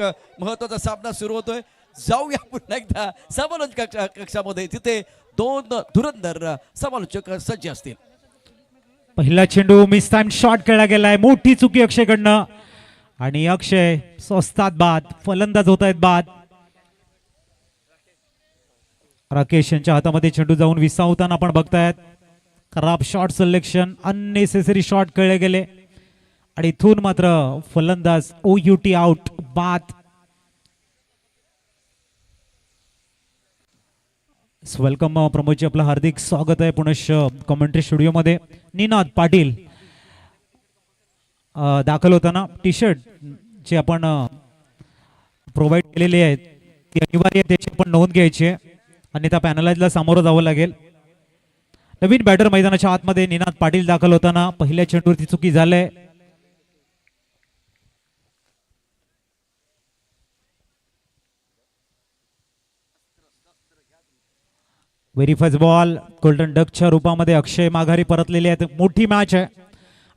महत्वाचा सामना सुरू होतोय. जाऊया पुन्हा एकदा समालोचक कक्षामध्ये, तिथे दोन धुरंधर समालोचक सज्ज असतील. पहिला चेंडू मिस टाइम शॉट खेळला गेलाय, मोठी चुकी अक्षयकडनं आणि अक्षय स्वस्तात बाद, फलंदाज होत आहेत बाद. राकेश यांच्या हातामध्ये चेंडू जाऊन विसावताना आपण बघतायत. खराब शॉट सिलेक्शन, अननेसेसरी शॉट खेळले गेले आणि इथून मात्र फलंदाज OUT आउट, बाद. वेलकम प्रमोदजी, आपलं हार्दिक स्वागत आहे पुनश्च कॉमेंट्री स्टुडिओमध्ये. निनाद पाटील दाखल होताना टी शर्ट जे आपण प्रोव्हाइड केलेले आहेत ती अनिवार्य त्याची आपण नोंद घ्यायची आहे आणि त्या पॅनलाइजला सामोरं जावं लागेल. नवीन बॅटर मैदानाच्या आतमध्ये निनाद पाटील दाखल होताना पहिल्या चेंडूवरती चुकी झाले. व्हेरीफाईज बॉल, गोल्डन डकच्या रूपामध्ये अक्षय माघारी परतलेले आहेत. मोठी मॅच आहे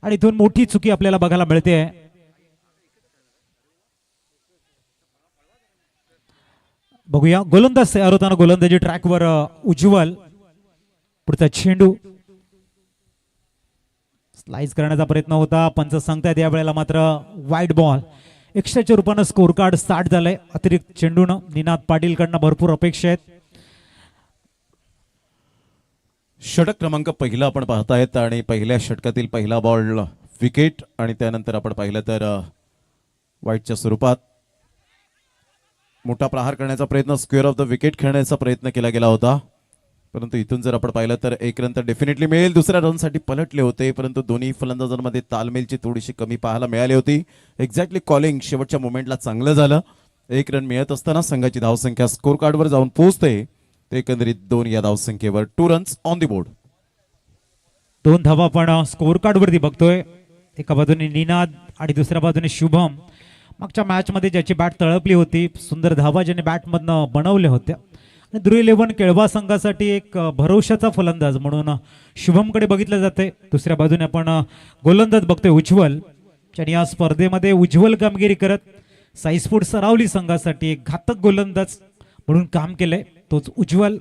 आणि इथून मोठी चुकी आपल्याला बघायला मिळते. बघूया गोलंदाज तयार होताना गोलंदाजी ट्रॅकवर उज्ज्वल. पुढचा चेंडू स्लाइस करण्याचा प्रयत्न होता, पंच सांगतायत यावेळेला मात्र वाईड बॉल. एक्स्ट्राच्या रूपानं स्कोर कार्ड स्टार्ट झालंय. अतिरिक्त चेंडून निनाद पाटील कडनं भरपूर अपेक्षा आहेत. षटक क्रमांक पहिला आपण पाहतायत आणि पहिल्या षटकातील पहिला बॉल विकेट आणि त्यानंतर आपण पाहिलं तर वाईटच्या स्वरूपात मोठा प्रहार करण्याचा प्रयत्न, स्क्वेअर ऑफ द विकेट खेळण्याचा प्रयत्न केला गेला होता, परंतु इथून जर आपण पाहिलं तर एक रन तर डेफिनेटली मिळेल. दुसऱ्या रनसाठी पलटले होते, परंतु दोन्ही फलंदाजांमध्ये तालमेलची थोडीशी कमी पाहायला मिळाली होती. एक्झॅक्टली कॉलिंग शेवटच्या मोमेंटला चांगलं झालं. एक रन मिळत असताना संघाची धावसंख्या स्कोर कार्डवर जाऊन पोहोचते. एकंदरीत 2 या धावसंख्येवर 2 रन्स ऑन दी बोर्ड. 2 धावा आपण स्कोर कार्ड वरती बघतोय. एका बाजूने निनाद आणि दुसऱ्या बाजूने शुभम. मागच्या मॅच मध्ये ज्याची बॅट तळपली होती, सुंदर धावा ज्याने बॅट मधनं बनवल्या होत्या. आणि ध्रुव 11 केळवा संघासाठी एक भरोशाचा फलंदाज म्हणून शुभम कडे बघितलं जाते. दुसऱ्या बाजूने आपण गोलंदाज बघतोय उज्ज्वल, ज्याने या स्पर्धेमध्ये उज्ज्वल कामगिरी करत साईस्फोर्ट सरावली संघासाठी एक घातक गोलंदाज म्हणून काम केलंय, तोच उज्ज्वल.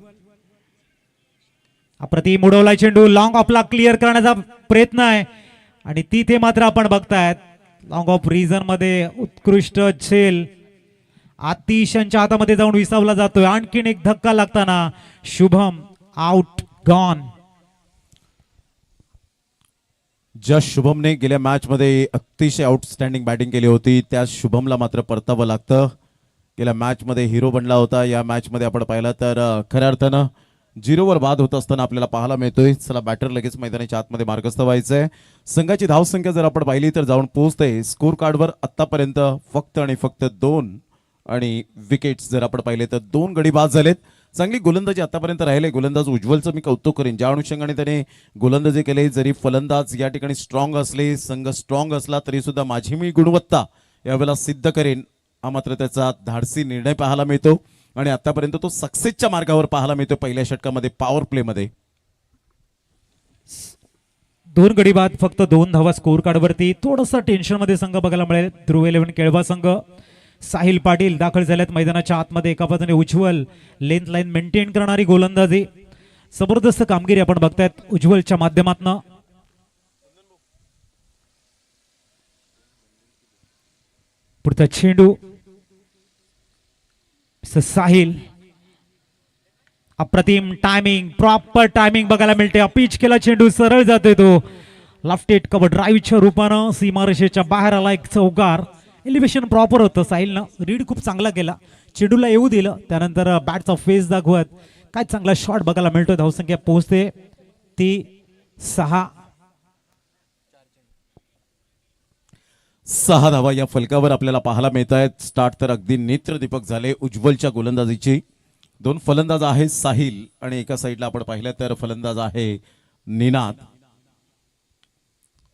अप्रतिम उडवलाय चेंडू, लॉंग ऑफला क्लिअर करण्याचा प्रयत्न आहे आणि तिथे मात्र आपण बघतायत लॉंग ऑफ रिजन मध्ये उत्कृष्ट झेल आतिशांच्या हातामध्ये जाऊन विसावला जातोय. आणखीन एक धक्का लागताना शुभम आउट, गॉन. ज्या शुभमने गेल्या मॅच मध्ये अतिशय आउटस्टँडिंग बॅटिंग केली होती, त्या शुभमला मात्र परतावं लागतं. गेल्या मॅच मध्ये हिरो बनला होता. या मॅच मध्ये आपण पाहिलं तर खऱ्या अर्थानं 0वर बाद होत असताना आपल्याला पाहायला मिळतोय. चला बॅटर लगेच मैदानाच्या आतमध्ये मार्गस्थ व्हायचंय. संघाची धावसंख्या जर आपण पाहिली तर जाऊन पोहोचते स्कोर कार्डवर आतापर्यंत फक्त आणि फक्त 2 आणि विकेट्स जर आपण पाहिले तर 2 गडी बाद झालेत. चांगली गोलंदाजी आतापर्यंत राहिले. गोलंदाज उज्ज्वलचं मी कौतुक करेन, ज्या अनुषंगाने त्याने गोलंदाजी केली. जरी फलंदाज या ठिकाणी स्ट्रॉंग असले, संघ स्ट्रॉंग असला तरी सुद्धा माझी मी गुणवत्ता यावेळेला सिद्ध करेन, हा मात्र त्याचा धाडसी निर्णय पाहायला मिळतो आणि आतापर्यंत तो सक्सेसच्या मार्गावर पाहायला मिळतो. पहिल्या षटकामध्ये पॉवर प्ले मध्ये 2 गडी बाद, फक्त 2 धावा स्कोर कार्ड वरती. थोडंसं टेन्शन मध्ये संघ बघायला मिळेल. ध्रुव 11 केळवा संघ. साहिल पाटील दाखल झाल्यात मैदानाच्या आतमध्ये. एका बाजूने उज्ज्वल, लेंथ लाईन मेंटेन करणारी गोलंदाजी, जबरदस्त कामगिरी आपण बघतायत उज्ज्वलच्या माध्यमातून. पुढचा चेंडू साहिल. अप्रतिम टायमिंग, प्रॉपर टायमिंग बघायला मिळते. अपीच केला चेंडू, सरळ जातोय तो. लेफ्ट कव्हर ड्राईव्हच्या रूपानं सीमारेषेच्या बाहेर आला एक चौकार. एलिव्हेशन प्रॉपर होतं. साहिलनं रीड खूप चांगला केला, चेंडूला येऊ दिलं, त्यानंतर बॅटचा फेस दाखवत काय चांगला शॉट बघायला मिळतोय. धावसंख्या पोहोचते ती 6. 6 धावा या फलकावर आपल्याला पाहायला मिळत आहेत. स्टार्ट तर अगदी नेत्रदीपक झाले उज्ज्वलच्या गोलंदाजीची. 2 फलंदाज आहे साहिल आणि एका साईडला आपण पाहिलं तर फलंदाज आहे निनाद.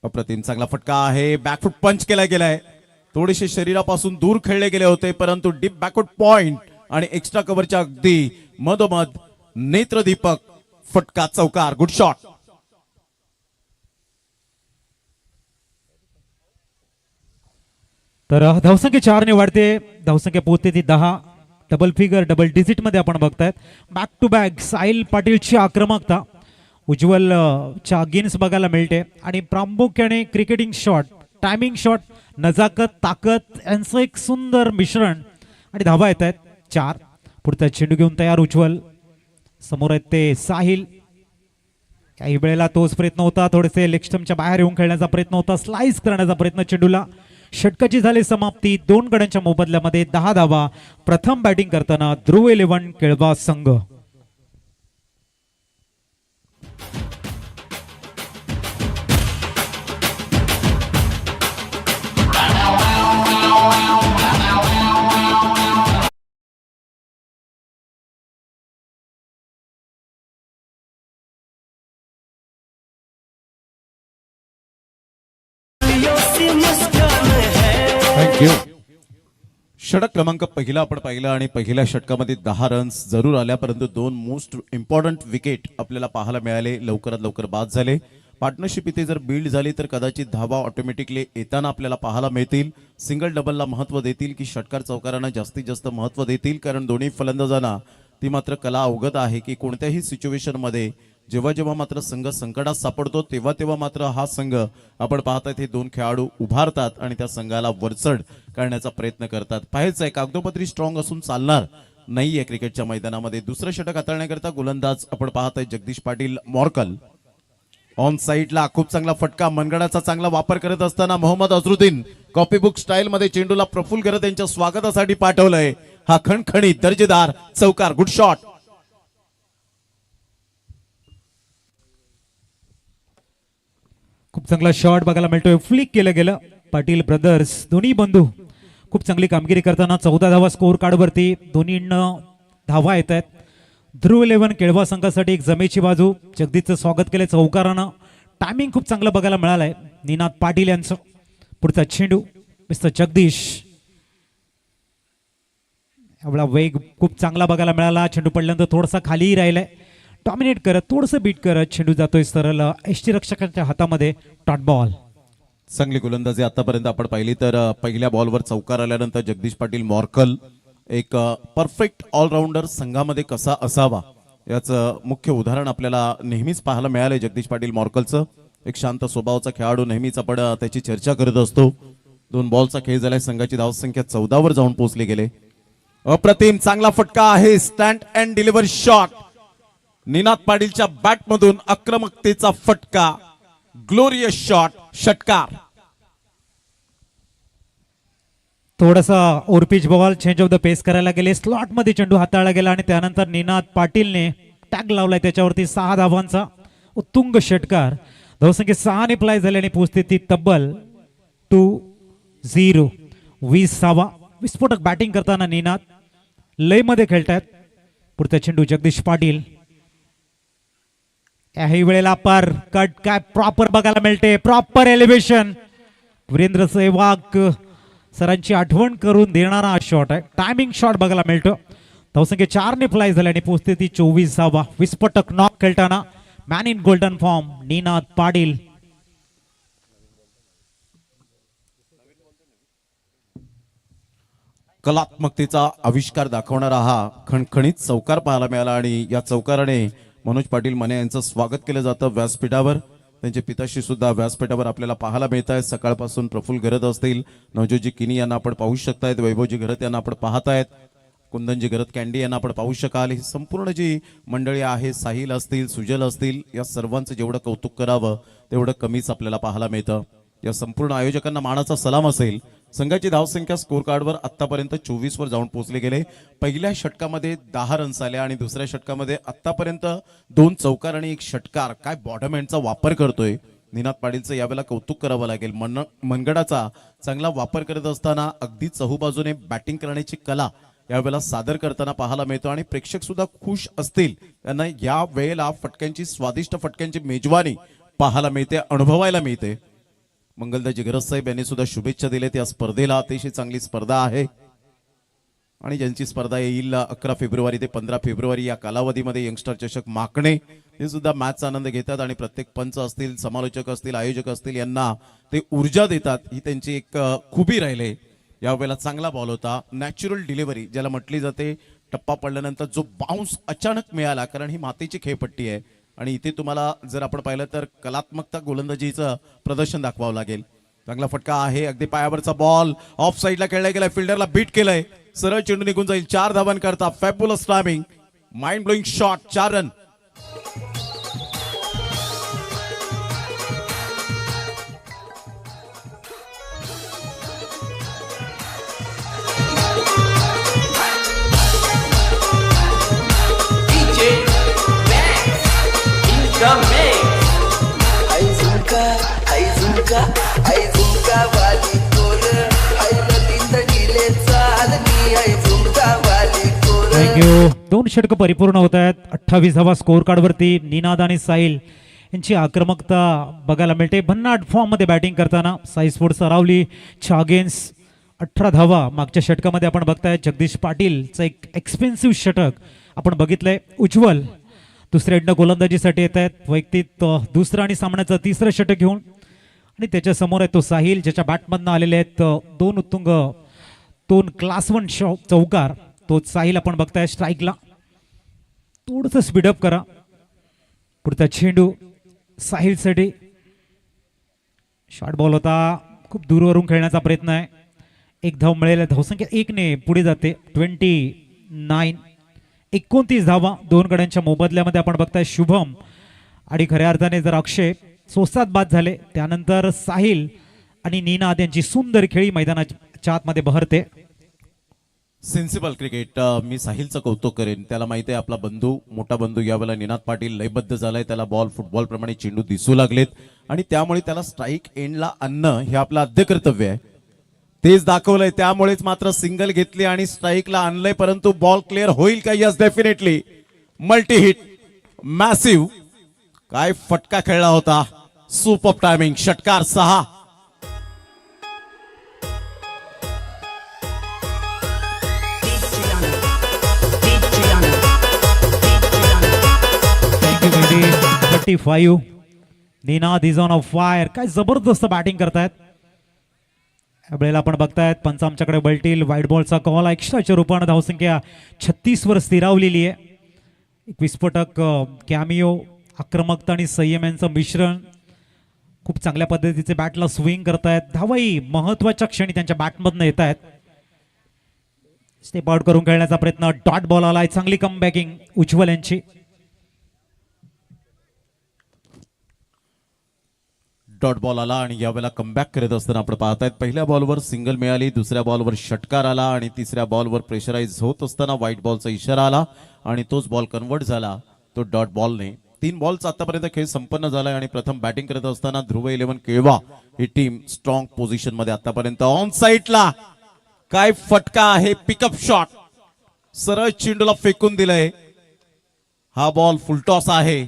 अप्रतिम चांगला फटका आहे. बॅकफुट पंच केला गेलाय. थोडेसे शरीरापासून दूर खेळले गेले होते, परंतु डीप बॅकवर्ड पॉइंट आणि एक्स्ट्रा कव्हरच्या अगदी मधोमध नेत्रदीपक फटका, चौकार. Good shot. तर तर धावसंख्या 4 ने वाढते, धावसंख्या पोहोचते ती 10, डबल फिगर डबल डिजिट मध्ये आपण बघतायत. बॅक टू बॅक साहिल पाटीलची आक्रमकता उज्ज्वल च्या अगेन्स्ट बघायला मिळते आणि प्रामुख्याने क्रिकेटिंग शॉट, टायमिंग शॉट, नजाकत, ताकद यांचं एक सुंदर मिश्रण आणि धावा येत आहेत 4. पुढचा चेंडू घेऊन तयार उज्ज्वल, समोर आहेत ते साहिल. काही वेळेला तोच प्रयत्न होता, थोडेसे लेग स्टंपच्या बाहेर येऊन खेळण्याचा प्रयत्न होता, स्लाइस करण्याचा प्रयत्न चेंडूला. षटकाची झाली समाप्ती 2 गड्यांच्या मोबदल्यामध्ये 10 धावा. प्रथम बॅटिंग करताना ध्रुव 11 केळवा संघ. थँक्यू. षटक क्रमांक पहिला आपण पाहिला आणि पहिल्या षटकामध्ये 10 रन्स जरूर आल्या, परंतु 2 मोस्ट इम्पॉर्टंट विकेट आपल्याला पाहायला मिळाले, लवकरात लवकर बाद झाले. पार्टनरशिप इथे जर बिल्ड झाली तर कदाचित धावा ऑटोमॅटिकली येताना आपल्याला पाहायला मिळतील. सिंगल डबलला महत्त्व देतील की षटकार चौकारांना जास्तीत जास्त महत्त्व देतील, कारण दोन्ही फलंदाजांना ती मात्र कला अवगत आहे की कोणत्याही सिच्युएशनमध्ये जेव्हा जेव्हा मात्र संघ संकटात सापडतो तेव्हा तेव्हा मात्र हा संघ आपण पाहताय हे 2 खेळाडू उभारतात आणि त्या संघाला वरचढ करण्याचा प्रयत्न करतात. पाहायचं आहे कागदोपत्री स्ट्रॉंग असून चालणार नाहीये क्रिकेटच्या मैदानामध्ये. दुसरं षटक हाताळण्याकरता गोलंदाज आपण पाहताय जगदीश पाटील मॉर्कल. ऑन साईडला खूप चांगला फटका, मनगडाचा चांगला वापर करत असताना मोहम्मद अझरुद्दीन कॉपीबुक स्टाईल मध्ये चेंडूला प्रफुल्ल करत त्यांच्या स्वागतासाठी पाठवलंय. हा खणखणीत दर्जेदार चौकार, गुड शॉट. खूप चांगला शॉट बघायला मिळतोय, फ्लिक केलं गेलं. पाटील ब्रदर्स दोन्ही बंधू खूप चांगली कामगिरी करताना 14 धावा स्कोर कार्ड वरती, दोन्हींना धावा येत आहेत. ध्रुव 11 केळवा संघासाठी एक जमेची बाजू, जगदीशचं स्वागत केलं चौकारानं. टायमिंग खूप चांगलं बघायला मिळालंय निनाद पाटील यांचं. पुढचा चेंडू मिस्टर जगदीश, एवढा वेग खूप चांगला बघायला मिळाला. चेंडू पडल्यानंतर थोडासा खालीही राहिलाय, डॉमिनेट करत थोडंसं बीट करत चेंडू जातोय सरळ यष्टीरक्षकांच्या हातामध्ये. Dot ball. चांगली गोलंदाजी आतापर्यंत आपण पाहिली तर पहिल्या बॉलवर चौकार आल्यानंतर जगदीश पाटील मॉर्कल एक परफेक्ट ऑलराऊंडर संघामध्ये कसा असावा याचं मुख्य उदाहरण आपल्याला नेहमीच पाहायला मिळालंय. जगदीश पाटील मॉर्कलचं एक शांत स्वभावाचा खेळाडू, नेहमीच आपण त्याची चर्चा करत असतो. 2 बॉलचा खेळ झालाय, संघाची धावसंख्या 14 वर जाऊन पोहोचली गेले. अप्रतिम चांगला फटका आहे, stand and deliver shot. Ninad पाटीलच्या बॅटमधून आक्रमकतेचा फटका, ग्लोरियस शॉट, षटकार. थोडासा overpitch ball, change of the pace करायला गेले, स्लॉट मध्ये चेंडू हाताळला गेला आणि त्यानंतर निनाद पाटीलने टॅग लावलाय त्याच्यावरती 6 धावांचा उत्तुंग षटकार. धावसंख्या 6 ने प्लाय झाल्याने पोहोचते ती तब्बल 2-0. 20 धावा. विस्फोटक बॅटिंग करताना निनाद लय मध्ये खेळतायत. पुढचा चेंडू जगदीश पाटील, याही वेळेला पर कट काय प्रॉपर बघायला मिळते, प्रॉपर एलिव्हेशन. वीरेंद्र सहवाग सरांची आठवण करून देणारा हा शॉट आहे, टायमिंग शॉट बघायला मिळतो. धावसंख्या 4 ने फ्लाय झाल्याने पोहोचते ती 24 धावा. विस्फोटक नॉक खेळताना man in golden form Ninad Patil. कलात्मकतेचा आविष्कार दाखवणारा हा खणखणीत चौकार पाहायला मिळाला आणि या चौकाराने मनोज पाटील मने यांचं स्वागत केलं जातं व्यासपीठावर. त्यांचे पिताश्री सुद्धा व्यासपीठावर आपल्याला पाहायला मिळत आहेत. सकाळपासून प्रफुल्ल घरत असतील, नवजोतजी किनी यांना आपण पाहू शकतायत, वैभवजी घरत यांना आपण पाहतायत, कुंदनजी घरत कॅन्डी यांना आपण पाहू शकाल. ही संपूर्ण जी मंडळी आहे, साहिल असतील, सुजल असतील, या सर्वांचं जेवढं कौतुक करावं तेवढं कमीच आपल्याला पाहायला मिळतं. या संपूर्ण आयोजकांना मानाचा सलाम असेल. संघाची धावसंख्या स्कोर कार्डवर आतापर्यंत 24 वर जाऊन पोहोचले गेले. पहिल्या षटकामध्ये 10 रन्स आले आणि दुसऱ्या षटकामध्ये आतापर्यंत 2 चौकार आणि 1 षटकार. काय बॉटम एंडचा वापर करतोय निनाद पाटीलचं, यावेळेला कौतुक करावं लागेल. मनगडाचा चांगला वापर करत असताना अगदी चहूबाजूने बॅटिंग करण्याची कला यावेळेला सादर करताना पाहायला मिळतो आणि प्रेक्षक सुद्धा खुश असतील. त्यांना या वेळेला फटक्यांची, स्वादिष्ट फटक्यांची मेजवानी पाहायला मिळते, अनुभवायला मिळते. मंगलदाजी घरत साहेब यांनी सुद्धा शुभेच्छा दिल्या. या स्पर्धेला अतिशय चांगली स्पर्धा आहे आणि ज्यांची स्पर्धा येईल 11 फेब्रुवारी ते 15 फेब्रुवारी या कालावधीमध्ये यंगस्टर चषक माकणे हे सुद्धा मॅचचा आनंद घेतात आणि प्रत्येक पंच असतील, समालोचक असतील, आयोजक असतील यांना ते ऊर्जा देतात. ही त्यांची एक खूबी राहिले. यावेळेला चांगला बॉल होता, नॅचरल डिलिव्हरी ज्याला म्हटली जाते. टप्पा पडल्यानंतर जो बाउन्स अचानक मिळाला, कारण ही मातीची खेळपट्टी आहे आणि इथे तुम्हाला जर आपण पाहिलं तर कलात्मकता गोलंदाजीचं प्रदर्शन दाखवावं लागेल. चांगला फटका आहे, अगदी पायावरचा बॉल ऑफ साईडला खेळला गेलाय, फिल्डरला बीट केलंय, सरळ चेंडू निघून जाईल. 4 धावांकरता fabulous timing, mind blowing shot, 4 run. Thank you. 2 षटकं परिपूर्ण होत आहेत. 28 धावा स्कोर कार्ड वरती. निनाद आणि साहिल यांची आक्रमकता बघायला मिळते. भन्नाट फॉर्म मध्ये बॅटिंग करताना साई स्पोर्ट्स अरावली अगेन्स 18 धावा. मागच्या षटकामध्ये आपण बघताय जगदीश पाटीलचं एक एक्सपेन्सिव्ह षटक आपण बघितलंय. उज्ज्वल दुसऱ्या एंडनं गोलंदाजीसाठी येत आहेत. वैयक्तिक दुसरं आणि सामन्याचं 3रं षटक घेऊन, आणि त्याच्या समोर आहे तो साहिल ज्याच्या बॅटमधनं आलेले आहेत 2 उत्तुंग 2 क्लास 1 चौकार. तो साहिल आपण बघताय स्ट्राईकला. थोडंसं स्पीडअप करा. पुढचा चेंडू साहिलसाठी. शॉर्ट बॉल होता, खूप दूरवरून खेळण्याचा प्रयत्न आहे. 1 धाव मिळेल. धावसंख्या 1 ने पुढे जाते. 29 धावा 2 गड्यांच्या मोबदल्यामध्ये आपण बघताय शुभम आणि खऱ्या अर्थाने जर अक्षय सोसात बाद झाले, त्यानंतर साहिल आणि निनाद यांची सुंदर खेळी मैदानाच्या आतमध्ये बहरते. Sensible cricket. मी साहिलचं कौतुक करेन. त्याला माहिती आहे आपला बंधू, मोठा बंधू यावेळेला निनाद पाटील लयबद्ध झालाय. त्याला बॉल फुटबॉल प्रमाणे चेंडू दिसू लागलेत आणि त्यामुळे त्याला स्ट्राईक एंडला आणणं हे आपलं आद्य कर्तव्य आहे. तेच दाखवलंय. त्यामुळेच मात्र सिंगल घेतली आणि स्ट्राईकला आणलंय. परंतु बॉल क्लिअर होईल का? Yes, definitely. Multi hit, massive. काय फटका खेळला होता. Super timing. षटकार 6. Thank you. 35. Ninad is on a fire. काय जबरदस्त बॅटिंग करतायत. यावेळेला आपण बघतायत पंच आमच्याकडे बलटील. व्हाईट बॉलचा कॉल. एक्स्ट्राच्या रूपाने धावसंख्या 36 वर स्थिरावलेली आहे. 21 फटक कॅमिओ, आक्रमकता आणि संयम यांचं मिश्रण. खूप चांगल्या पद्धतीचे बॅटला स्विंग करतायत. धावाही महत्वाच्या क्षणी त्यांच्या बॅटमधनं येत आहेत. स्टेप आउट करून खेळण्याचा प्रयत्न. डॉट बॉल आलाय. चांगली कमबॅकिंग उज्ज्वल यांची. डॉट बॉल आला आणि यावेळेला कमबॅक करत असताना आपण पाहतायत पहिल्या बॉलवर सिंगल मिळाली, दुसऱ्या बॉलवर षटकार आला आणि तिसऱ्या बॉलवर प्रेशराइज होत असताना व्हाईट बॉलचा इशारा आला आणि तोच बॉल कन्वर्ट झाला तो डॉट बॉलने. 3 बॉलचा आतापर्यंत खेळ संपन्न झालाय आणि प्रथम बॅटिंग करत असताना ध्रुव 11 केळवा ही टीम स्ट्रॉंग पोझिशन मध्ये आतापर्यंत. ऑन साईडला काय फटका आहे. पिकअप शॉट, सरळ चेंडूला फेकून दिलंय. हा बॉल फुलटॉस आहे.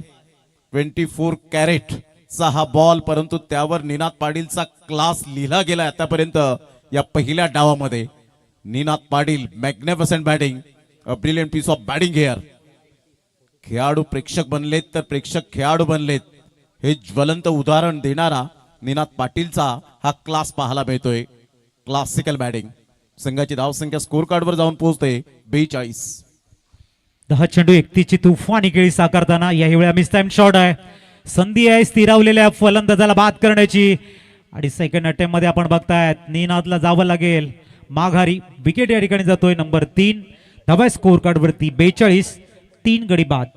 24 कॅरेट चा हा बॉल, परंतु त्यावर निनाद पाटीलचा क्लास लिहिला गेलाय आतापर्यंत या पहिल्या डावामध्ये. Ninad Patil magnificent batting, a brilliant piece of batting here. खेळाडू प्रेक्षक बनलेत तर प्रेक्षक खेळाडू बनलेत हे ज्वलंत उदाहरण देणारा निनाद पाटीलचा हा क्लास पाहायला मिळतोय. Classical batting. संघाची धावसंख्या स्कोर कार्डवर जाऊन पोहोचते 42. 10 चेंडू 31 ची तुफानी खेळी साकारताना याही वेळा मिस टाइम शॉट आहे. संधी आहे स्थिरावलेल्या फलंदाजाला बाद करण्याची आणि सेकंड अटेम्प्ट मध्ये आपण बघतायत निनादला जावं लागेल माघारी. विकेट या ठिकाणी जातोय नंबर 3. धावा स्कोर कार्ड वरती 42. 3 गडी बाद.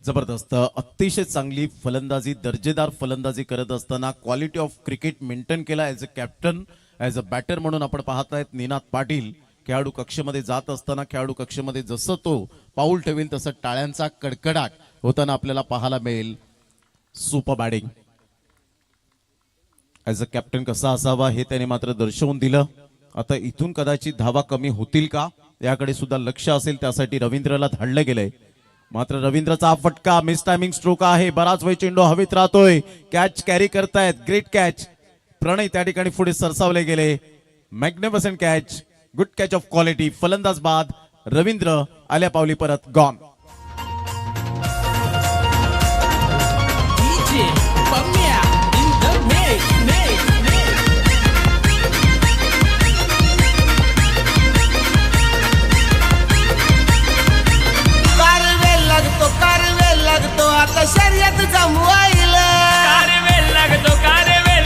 जबरदस्त, अतिशय चांगली फलंदाजी, दर्जेदार फलंदाजी करत असताना क्वालिटी ऑफ क्रिकेट मेंटेन केला. As a captain, as a batter म्हणून आपण पाहत आहेत निनाद पाटील खेळाडू कक्षेमध्ये जात असताना खेळाडू कक्षेमध्ये जसं तो पाऊल ठेवेल तसं टाळ्यांचा कडकडाट होताना आपल्याला पाहायला मिळेल. Super batting. As a captain कसा असावा हे त्याने मात्र दर्शवून दिलं. आता इथून कदाचित धावा कमी होतील का याकडे सुद्धा लक्ष असेल, त्यासाठी रवींद्रला धाडलं गेलंय. मात्र रवींद्रचा हा फटका मिस टायमिंग स्ट्रोक आहे. बराच वेळ चेंडू हवेत राहतोय. कॅच कॅरी करतायत. Great catch. प्रणय त्या ठिकाणी पुढे सरसावले गेले. Magnificent catch. Good catch of quality. फलंदाज बाद. रवींद्र आल्या पावली परत गॉन. आता शर्यत जमवायला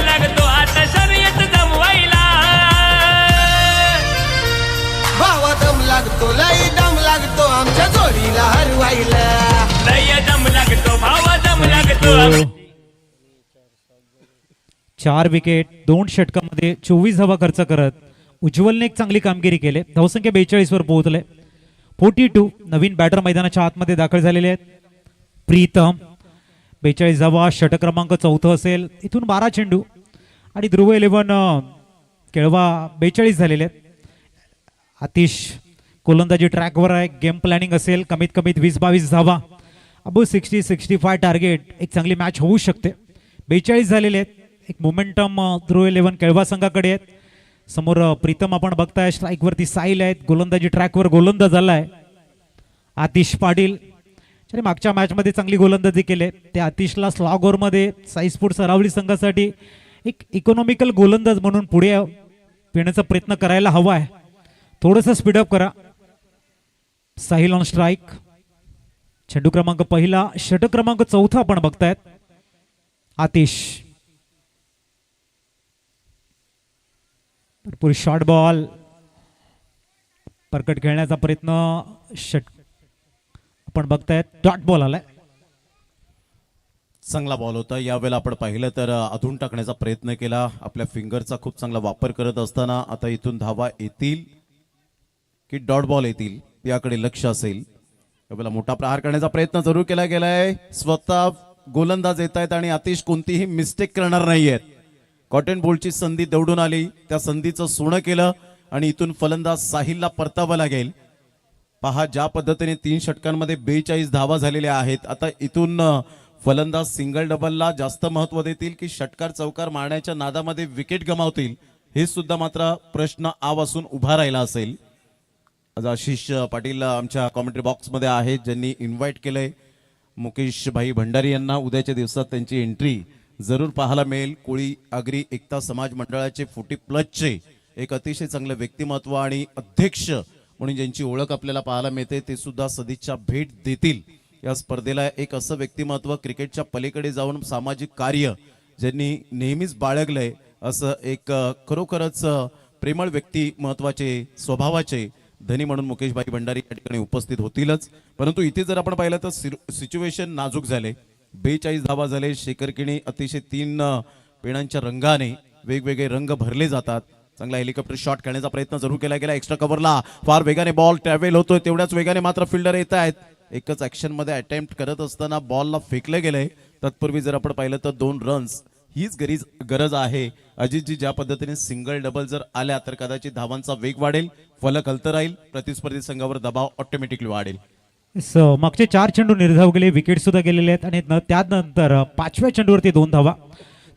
लागतो आता शर्यत जमवायला. भावा दम लागतो लई दम लागतो आमच्या जोडीला हरवायला. लय दम लागतो भावा दम लागतो. 4 विकेट 2 षटकामध्ये 24 धावा खर्च करत उज्ज्वलने एक चांगली कामगिरी केली. धावसंख्या 42 वर पोहोचले. 42 नवीन बॅटर मैदानाच्या आतमध्ये दाखल झालेले आहेत. प्रीतम 42 धावा. षटक क्रमांक 4 असेल. इथून 12 चेंडू आणि ध्रुव 11 केळवा 42 झालेले आहेत. आतिश गोलंदाजी ट्रॅकवर आहे. गेम प्लॅनिंग असेल. कमीत कमीत 20-22 धावा. अबो 60-65 टार्गेट. एक चांगली मॅच होऊ शकते. 42 झालेले आहेत. एक मोमेंटम ध्रुव 11 केळवा संघाकडे आहेत. समोर प्रीतम आपण बघताय. स्ट्राईक वरती साहिल आहेत. गोलंदाजी ट्रॅकवर गोलंदाज आलाय आतिश पाटील. मागच्या मॅच मध्ये चांगली गोलंदाजी केली. त्या आतिशला स्लॉग ओव्हर मध्ये साईस्पोर्ट सरावली संघासाठी एक इकॉनॉमिकल गोलंदाज म्हणून पुढे येण्याचा प्रयत्न करायला हवा आहे. थोडस स्पीडअप करा. Sahil on strike. चेंडू क्रमांक 1. षटक क्रमांक 4 आपण बघतायत. आतिश भरपूर शॉर्ट बॉल. परकट खेळण्याचा प्रयत्न. आपण बघतायत डॉट बॉल आलाय. चांगला बॉल होता. यावेळेला आपण पाहिलं तर अधून टाकण्याचा प्रयत्न केला. आपल्या फिंगरचा खूप चांगला वापर करत असताना आता इथून धावा येतील की डॉट बॉल येतील याकडे लक्ष असेल. यावेळेला मोठा प्रहार करण्याचा प्रयत्न जरूर केला गेलाय. स्वतः गोलंदाज येत आहेत आणि आतिश कोणतीही मिस्टेक करणार नाहीयेत. कॉटन बॉलची संधी दौडून आली. त्या संधीचं सोनं केलं आणि इथून फलंदाज साहिलला परतावं लागेल. पहा ज्या पद्धतीने 3 षटकांमध्ये 42 धावा झालेल्या आहेत. आता इथून फलंदाज सिंगल डबलला जास्त महत्व देतील की षटकार चौकार मारण्याच्या नादामध्ये विकेट गमावतील, हे सुद्धा मात्र प्रश्न आवासून उभा राहिला असेल. आज आशिष पाटील आमच्या कॉमेंट्री बॉक्समध्ये आहेत, ज्यांनी इन्व्हाइट केलंय मुकेश भाई भंडारी यांना. उद्याच्या दिवसात त्यांची एंट्री जरूर पाहायला मिळेल. कोळी आगरी एकता समाज मंडळाचे 40+ एक अतिशय चांगले व्यक्तिमत्व आणि अध्यक्ष म्हणून ज्यांची ओळख आपल्याला पाहायला मिळते, ते सुद्धा सदिच्छा भेट देतील या स्पर्धेला. एक असं व्यक्तिमत्व क्रिकेटच्या पलीकडे जाऊन सामाजिक कार्य ज्यांनी नेहमीच बाळगलंय, असं एक खरोखरच प्रेमळ व्यक्तिमत्वाचे स्वभावाचे धनी म्हणून मुकेशभाई भंडारी या ठिकाणी उपस्थित होतीलच. परंतु इथे जर आपण पाहिलं तर सिच्युएशन नाजूक झाले. 42 धावा झाले. शेखर किणी अतिशय 3 पेणांच्या रंगाने वेगवेगळे रंग भरले जातात. चांगला हेलिकॉप्टर शॉट खेळण्याचा प्रयत्न जरूर केला गेला. एक्स्ट्रा कव्हरला फार वेगाने बॉल ट्रॅव्हल होतोय, तेवढ्याच वेगाने मात्र फिल्डर येत आहेत. एकच ऍक्शन मध्ये अटेम्प्ट करत असताना बॉलला फेकले गेले. तत्पूर्वी जर आपण पाहिलं तर 2 रन्स हीच गरज आहे. अजितजी ज्या पद्धतीने सिंगल डबल जर आल्या तर कदाचित धावांचा वेग वाढेल, फलक हलत राहील, प्रतिस्पर्धी संघावर दबाव ऑटोमॅटिकली वाढेल. मागचे 4 चेंडू निर्धाव गेले, विकेट सुद्धा गेलेले आहेत आणि त्यानंतर 5व्या चेंडूवरती 2 धावा.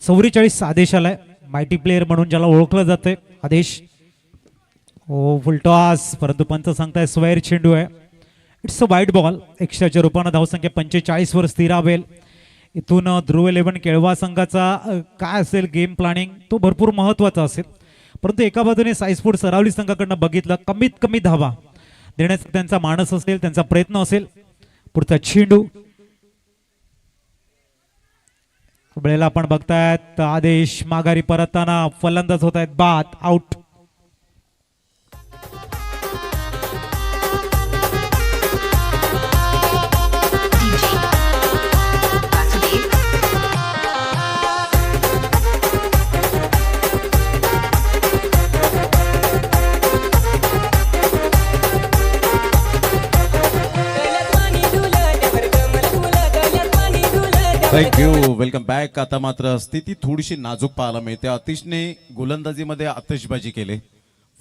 44 आदेश आलाय. मायटी प्लेअर म्हणून ज्याला ओळखलं जातंय आदेश. हो फुलटॉस, परंतु पंच सांगताय स्वैर चेंडू आहे. इट्स अ वाईट बॉल. एक्स्ट्राच्या रूपानं धावसंख्या 45 वर स्थिरावेल. इथून ध्रुव 11 केळवा संघाचा काय असेल गेम प्लॅनिंग, तो भरपूर महत्वाचा असेल. परंतु एका बाजूने साईस्पोर्ट सरावली संघाकडनं बघितलं कमीत कमी धावा देण्याचा त्यांचा मानस असेल, त्यांचा प्रयत्न असेल. पुढचा चेंडू वेळेला आपण बघतायत आदेश माघारी परतताना फलंदाज होत आहेत बाद, आउट. Thank you, welcome back. आता मात्र स्थिती थोडीशी नाजूक पाहायला मिळते. आतिशने गोलंदाजीमध्ये आतिषबाजी केली,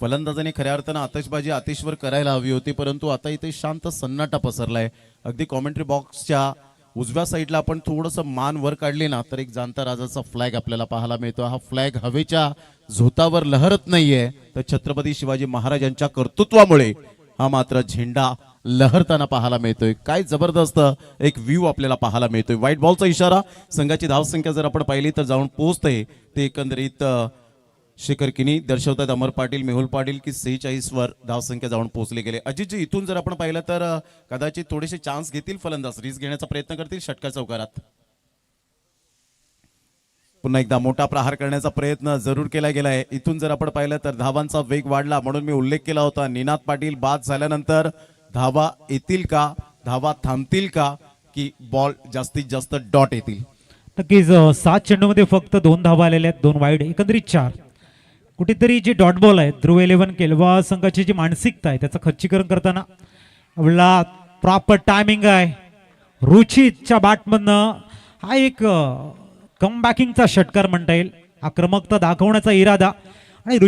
फलंदाजाने खऱ्या अर्थानं आतिषबाजी आतिषवर करायला हवी होती, परंतु आता इथे शांत सन्नाटा पसरलाय. अगदी कॉमेंट्री बॉक्सच्या उजव्या साईडला आपण थोडंसं मान वर काढली ना तर एक जाणता राजाचा फ्लॅग आपल्याला पाहायला मिळतो. हा फ्लॅग हवेच्या झोतावर लहरत नाहीये, तर छत्रपती शिवाजी महाराजांच्या कर्तृत्वामुळे हा मात्र झेंडा लहरताना पाहायला मिळतोय. काय जबरदस्त एक व्ह्यू आपल्याला पाहायला मिळतोय. व्हाईट बॉलचा इशारा. संघाची धावसंख्या जर आपण पाहिली तर जाऊन पोहोचते ते एकंदरीत शेखर किनी दर्शवतात अमर पाटील मेहुल पाटील की 46 वर धावसंख्या जाऊन पोहोचले गेले. अजितजी इथून जर आपण पाहिलं तर कदाचित थोडेसे चान्स घेतील फलंदाज, रिस्क घेण्याचा प्रयत्न करतील षटकार चौकारात. पुन्हा एकदा मोठा प्रहार करण्याचा प्रयत्न जरूर केला गेलाय. इथून जर आपण पाहिलं तर धावांचा वेग वाढला, म्हणून मी उल्लेख केला होता निनाद पाटील बाद झाल्यानंतर धावा येतील का, धावा थांबतील का, की बॉल जास्तीत जास्त डॉट येतील. नक्कीच 7 चेंडूमध्ये फक्त 2 धावा आलेल्या आहेत, 2 वाईड, एकंदरीत 4. कुठेतरी जे डॉट बॉल आहे ध्रुव 11 केलवा संघाची जी मानसिकता आहे त्याचं खच्चीकरण करताना आपला प्रॉपर टायमिंग आहे. रुचितच्या बॅटमधनं हा एक कमबॅकिंगचा षटकार म्हणता येईल. आक्रमकता दाखवण्याचा इरादा आणि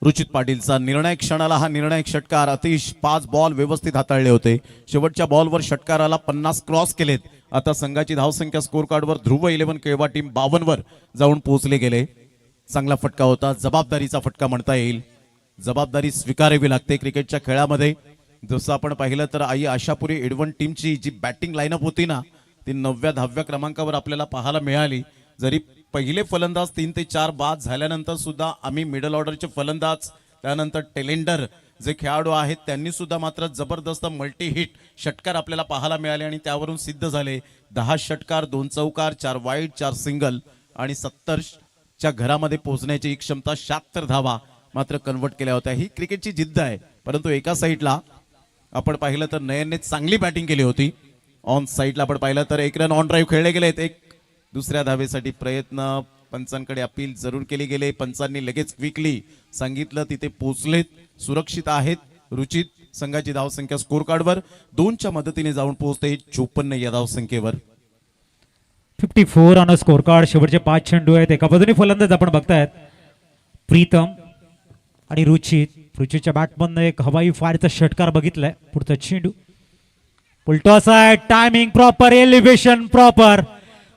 रुचित पाटीलचा निर्णायक क्षणाला हा निर्णायक षटकार. अतिश 5 बॉल व्यवस्थित हाताळले होते. शेवटच्या बॉलवर षटकाराला 50 क्रॉस केलेत. आता संघाची धावसंख्या स्कोर कार्डवर ध्रुव 11 केळवा टीम 52 वर जाऊन पोहोचले गेले. चांगला फटका होता, जबाबदारीचा फटका म्हणता येईल. जबाबदारी स्वीकारावी लागते क्रिकेटच्या खेळामध्ये. जसं आपण पाहिलं तर आई आशापुरी एडवन टीमची जी बॅटिंग लाईनअप होती ना ती 9व्या 10व्या क्रमांकावर आपल्याला पाहायला मिळाली. जरी पहिले फलंदाज 3 ते 4 बाद झाल्यानंतर सुद्धा आम्ही मिडल ऑर्डरचे फलंदाज त्यानंतर टेलेंडर जे खेळाडू आहेत त्यांनी सुद्धा मात्र जबरदस्त मल्टी हिट षटकार आपल्याला पाहायला मिळाले आणि त्यावरून सिद्ध झाले. 10 षटकार, 2 चौकार, 4 वाईड, 4 सिंगल आणि 70च्या घरामध्ये पोहोचण्याची ही क्षमता 76 धावा मात्र कन्वर्ट केल्या होत्या. ही क्रिकेटची जिद्द आहे. परंतु एका साईडला आपण पाहिलं तर नयनने चांगली बॅटिंग केली होती. ऑन साईडला आपण पाहिलं तर 1 रन ऑन ड्राईव्ह खेळले गेलेत. एक दुसऱ्या धावेसाठी प्रयत्न पंचांकडे अपील जरूर केली गेले. पंचांनी लगेच क्विकली सांगितलं तिथे पोहोचलेत, सुरक्षित आहेत. रुचित संघाची धावसंख्या स्कोर कार्डवर 2च्या मदतीने जाऊन पोहोचते 54 या धावसंख्येवर. 54 ऑन स्कोर कार्ड. शेवटचे 5 चेंडू आहेत. एका बाजूने फलंदाज आपण बघतायत प्रीतम आणि रुचित. रुचितच्या बॅटमधनं एक हवाई फायरचा षटकार बघितलाय. पुढचा चेंडू फुलटॉस आहे. Timing proper, elevation proper.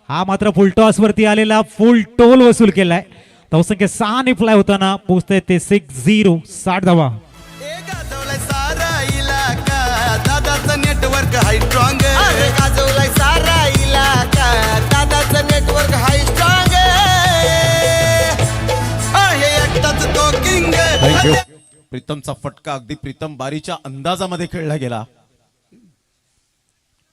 हा मात्र फुलटॉस वरती आलेला फुल टोल वसूल केलाय. धावसंख्या 6 ने फ्लाय होताना पोहोचते ते 6-0, 60 धावा. गाजवलाय सारा इलाका, दादाचं नेटवर्क हाय स्ट्रॉंग. गाजवलाय सारा इलाका, दादाचं नेटवर्क हाय स्ट्रॉंग. आहे एकटाच तो किंग. थँक्यू. प्रीतमचा फटका अगदी प्रीतम बारीच्या अंदाजामध्ये खेळला गेला.